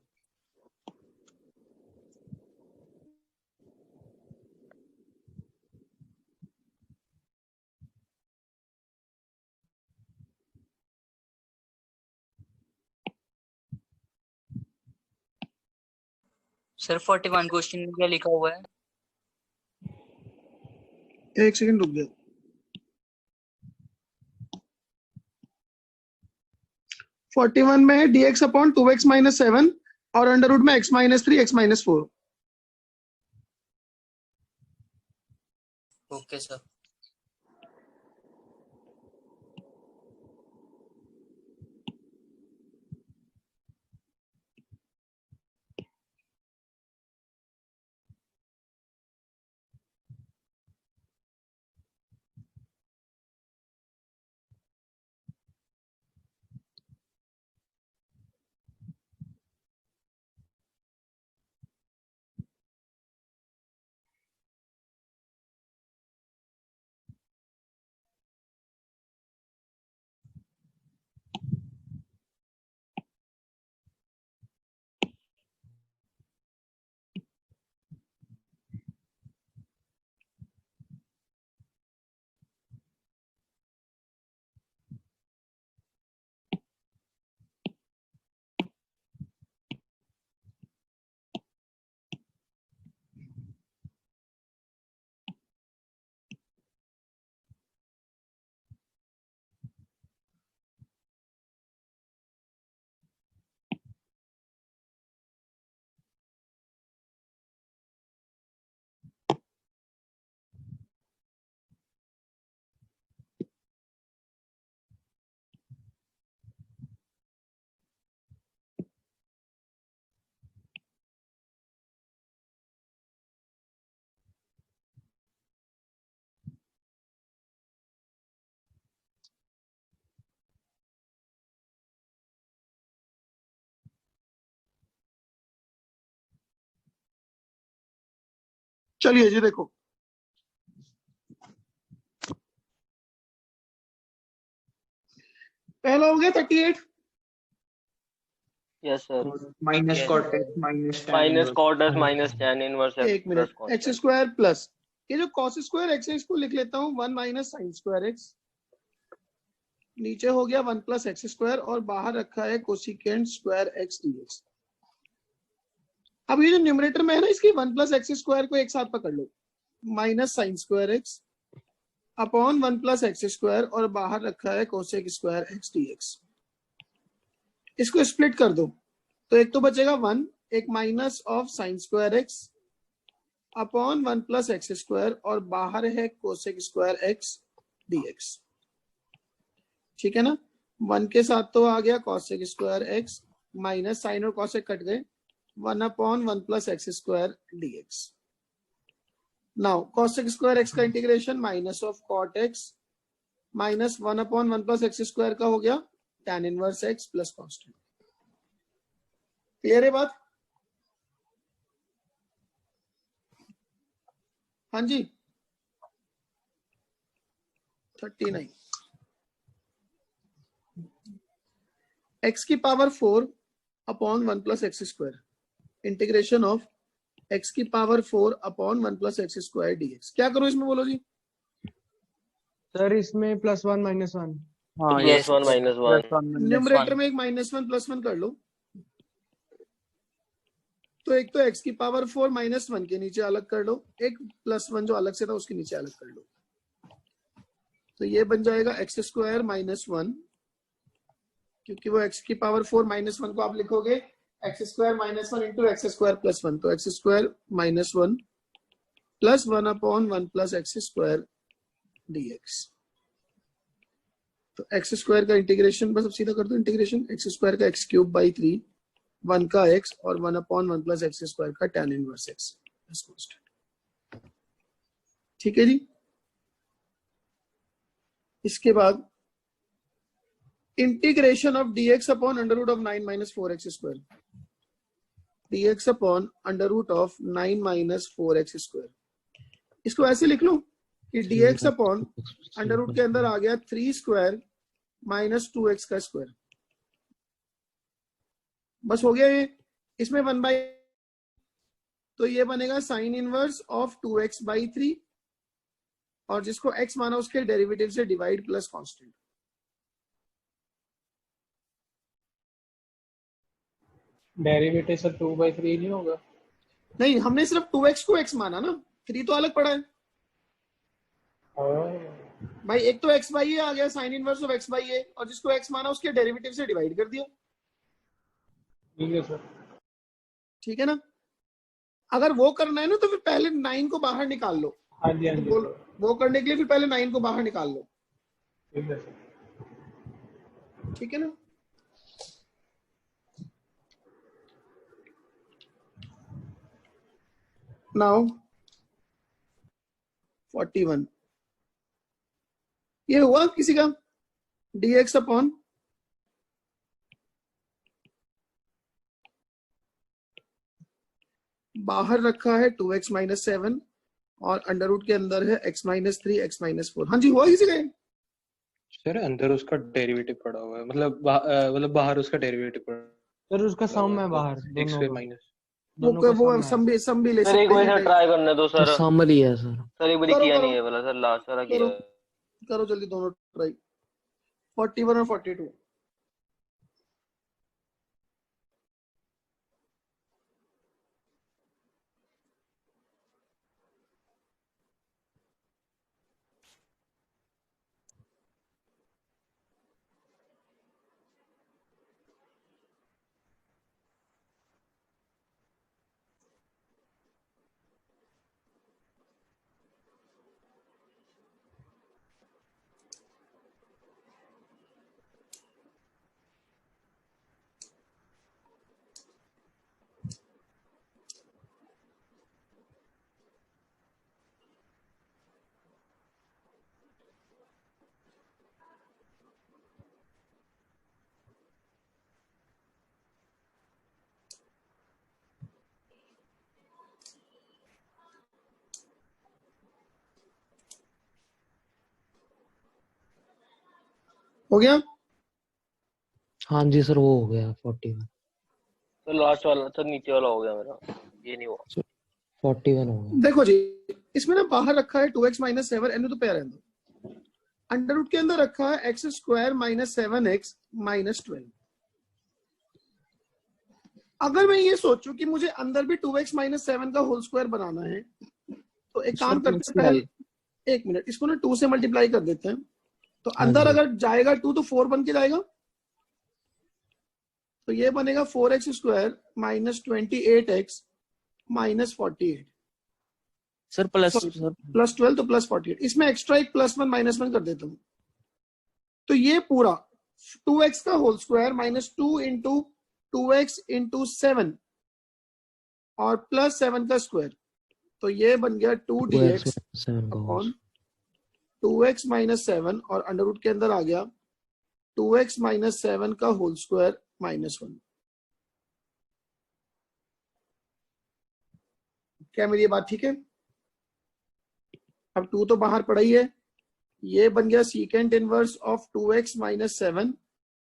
सर 41 क्वेश्चन में क्या लिखा हुआ है? एक सेकंड रुक जाओ। 41 में है dx अपॉन 2x माइनस 7 और अंडर रूट में x minus 3 x minus 4। Okay sir. चलिए जी देखो, पहला हो गया 38, yes sir, minus Yes, cot sir. X minus tan minus inverse. Cot x minus tan inverse x एक plus minute, x constant. Square plus ये जो कॉस स्क्वायर एक्स है इसको लिख लेता हूँ 1 माइनस साइन स्क्वायर एक्स, नीचे हो गया 1 प्लस एक्स स्क्वायर और बाहर रखा है कोसिकेंट स्क्वायर एक्स डीएक्स। अब ये जो न्यूमरेटर में है ना, इसकी 1 प्लस एक्स स्क्वायर को एक साथ पकड़ लो, minus sine square x upon 1 plus x square और बाहर रखा है कोसेक स्क्वायर एक्स डीएक्स। इसको स्प्लिट कर दो तो एक तो बचेगा 1, एक minus of sine square x upon 1 plus x square और बाहर है कोसेक स्क्वायर एक्स डीएक्स। ठीक है ना, 1 के साथ तो आ गया cosec square x, minus sine और कोसेक कट गए, 1 upon 1 plus x square dx. Now cosec square x का integration minus of cot x minus 1 upon 1 plus x square का हो गया tan inverse x plus constant. Clear है बात? हाँ जी, 39 एक्स की power 4 upon 1 plus x square, integration of x की power 4 upon 1 plus x square dx. क्या करूं इसमें बोलो जी? सर इसमें +1 -1। हाँ plus one minus one, numerator में एक -1 +1 कर लो, तो एक तो x की पावर 4 -1 के नीचे अलग कर लो, एक +1 जो अलग से था उसके नीचे अलग कर लो, तो ये बन जाएगा एक्स स्क्वायर -1, क्योंकि वो x की पावर 4 -1 को आप लिखोगे x square -1 into x square +1, तो x square -1 plus 1 upon 1 plus x square dx। तो एक्स स्क्वायर का इंटीग्रेशन बस अब सीधा कर दो, इंटीग्रेशन एक्स स्क्वायर का एक्स क्यूब बाई 3, 1 का x और 1 अपॉन 1 प्लस एक्स स्क्वायर का tan इनवर्स एक्स। ठीक है जी। इसके बाद integration of dx upon under root of 9 minus 4x square, dx upon under root of 9 minus 4x square. इसको ऐसे लिख लो कि dx अपॉन अंडर रूट के अंदर आ गया 3 स्क्वायर माइनस 2x का स्क्वायर, बस हो गया ये। इसमें 1 बाई, तो ये बनेगा sign inverse of 2x by 3 और जिसको x माना उसके डेरिवेटिव से divide plus constant. Derivative sir 2/3 नहीं होगा? नहीं, हमने सिर्फ 2x को x माना ना, 3 तो अलग पड़ा है भाई। एक तो x बाई ए आ गया sine inverse of x by a और जिसको x माना उसके डेरिवेटिव से डिवाइड कर दिया। ठीक है सर। ठीक है ना, अगर वो करना है ना तो फिर पहले 9 को बाहर निकाल लो। हाँ जी हाँ जी तो सर। वो करने के लिए फिर पहले 9 को बाहर निकाल लो। ठीक है सर। ठीक है ना, नाउ 41 ये हुआ किसी का dx अपॉन बाहर रखा है 2x माइनस 7 और अंडर रूट के अंदर है x माइनस 3 x माइनस 4। हाँ जी, हुआ किसी का? सर अंदर उसका डेरिवेटिव पड़ा हुआ है, मतलब बाहर उसका डेरिवेटिव पड़ा सर उसका सम है बाहर x दोनों स्क्वायर का, माइनस दोनों का वो सम है। सम भी ले सर एक सकते बार हैं। सर ट्राई करने दो तो सर। सम लिया है सर। सर एक बार करो किया करो नहीं है वाला सर, लास्ट वाला किया करो है। करो जल्दी दोनों ट्राई, 41 और 42। हो गया? हाँ जी सर वो हो गया 41। तो लास्ट वाला तो नीचे वाला हो गया मेरा, ये नहीं हुआ। 41 हो गया। देखो जी, इसमें ना बाहर रखा है 2x माइनस 7, एन तो पैर दो, अंडर रूट के अंदर रखा है x square minus 7x minus 12। अगर मैं ये सोचूं कि मुझे अंदर भी 2x माइनस 7 का होल स्क्वायर बनाना है, तो एक काम करते हैं, पहले 1 मिनट इसको ना 2 से मल्टीप्लाई कर देते हैं। तो अंदर अगर जाएगा 2 तो 4 बन के जाएगा, तो ये बनेगा 4x square minus 28x minus 48 sir plus plus 12 तो प्लस 48। इसमें एक्स्ट्रा एक +1 -1 कर देता हूं, तो ये पूरा 2x का whole square minus 2 into 2x into 7 और प्लस 7 का स्क्वायर, तो ये बन गया 2dx अपॉन 2x माइनस 7 और अंडर रूट के अंदर आ गया 2x माइनस 7 का होल स्क्वायर माइनस 1। क्या मेरी ये बात ठीक है? अब 2 तो बाहर पड़ा ही है, ये बन गया secant inverse of 2x minus 7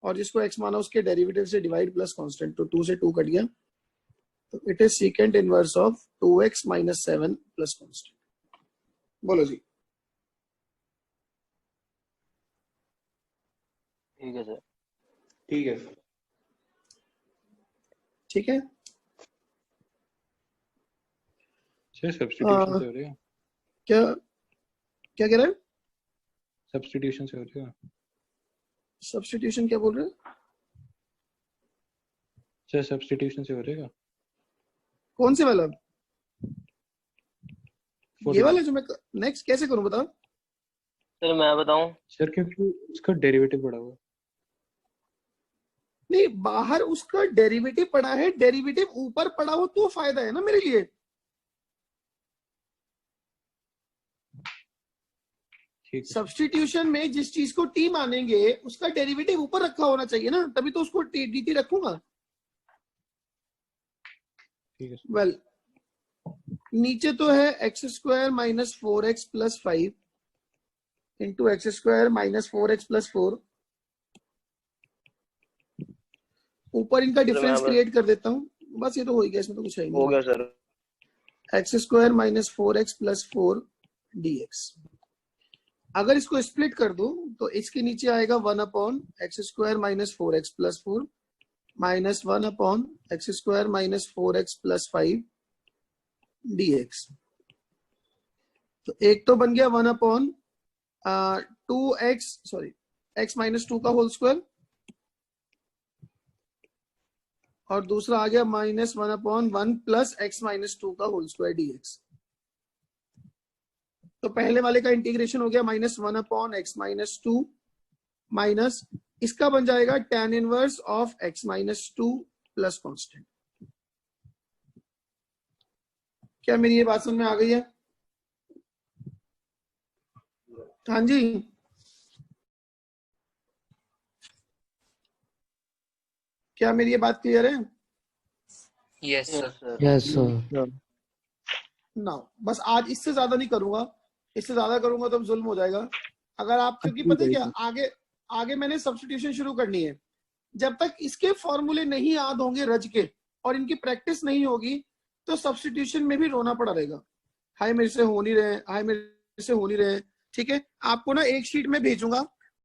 और जिसको x माना उसके डेरिवेटिव से डिवाइड प्लस कांस्टेंट, तो 2 से 2 कट गया, तो it is secant inverse of 2x minus 7 plus constant. बोलो जी। ठीक है सर। ठीक है ठीक है। सब्स्टिट्यूशन से हो रही है? क्या क्या कह रहे हैं? सब्स्टिट्यूशन से हो रही है? सब्स्टिट्यूशन क्या बोल रहे हैं? सर सब्स्टिट्यूशन से हो रही है? कौन से वाला? ये 41। वाला जो मैं नेक्स्ट कैसे करूं बताओ? सर मैं बताऊं? सर क्योंकि उसका डेरिवेटिव पड़ा हुआ है। नहीं, बाहर उसका डेरिवेटिव पड़ा है, डेरिवेटिव ऊपर पड़ा हो तो फायदा है ना मेरे लिए। सब्स्टिट्यूशन में जिस चीज को टी मानेंगे उसका डेरिवेटिव ऊपर रखा होना चाहिए ना, तभी तो उसको dt रखूंगा। वेल नीचे तो है x square minus 4x plus 5 into x square minus 4x plus 4। ऊपर इनका डिफरेंस क्रिएट कर देता हूँ, बस ये तो हो गया, इसमें तो कुछ है नहीं। हो गया sir. X square minus 4x plus 4 dx। अगर इसको स्प्लिट कर दो तो इसके नीचे आएगा 1 upon x square minus 4x plus 4 minus 1 upon x square minus 4x plus 5 dx। तो एक तो बन गया 1 upon 2x sorry x minus 2 का होल स्क्वायर और दूसरा आ गया minus 1 upon 1 plus x minus 2 का होल स्क्वायर dx। तो पहले वाले का इंटीग्रेशन हो गया minus 1 upon x minus 2 minus इसका बन जाएगा tan inverse of x minus 2 plus constant. क्या मेरी ये बात समझ में आ गई है? हाँ जी। क्या मेरी ये बात क्लियर है? Yes sir. Yes sir. ना बस आज इससे ज्यादा नहीं करूंगा, इससे ज्यादा करूंगा तो जुल्म हो जाएगा। अगर आप, क्योंकि पता है क्या, आगे मैंने सब्स्टिट्यूशन शुरू करनी है, जब तक इसके फॉर्मूले नहीं याद होंगे रज के और इनकी प्रैक्टिस नहीं होगी तो सब्स्टिट्यूशन में भी रोना पड़ा रहेगा, हाय मेरे से हो नहीं रहे, हाय मेरे से हो नहीं रहे। ठीक है, आपको ना एक शीट में भेजूंगा,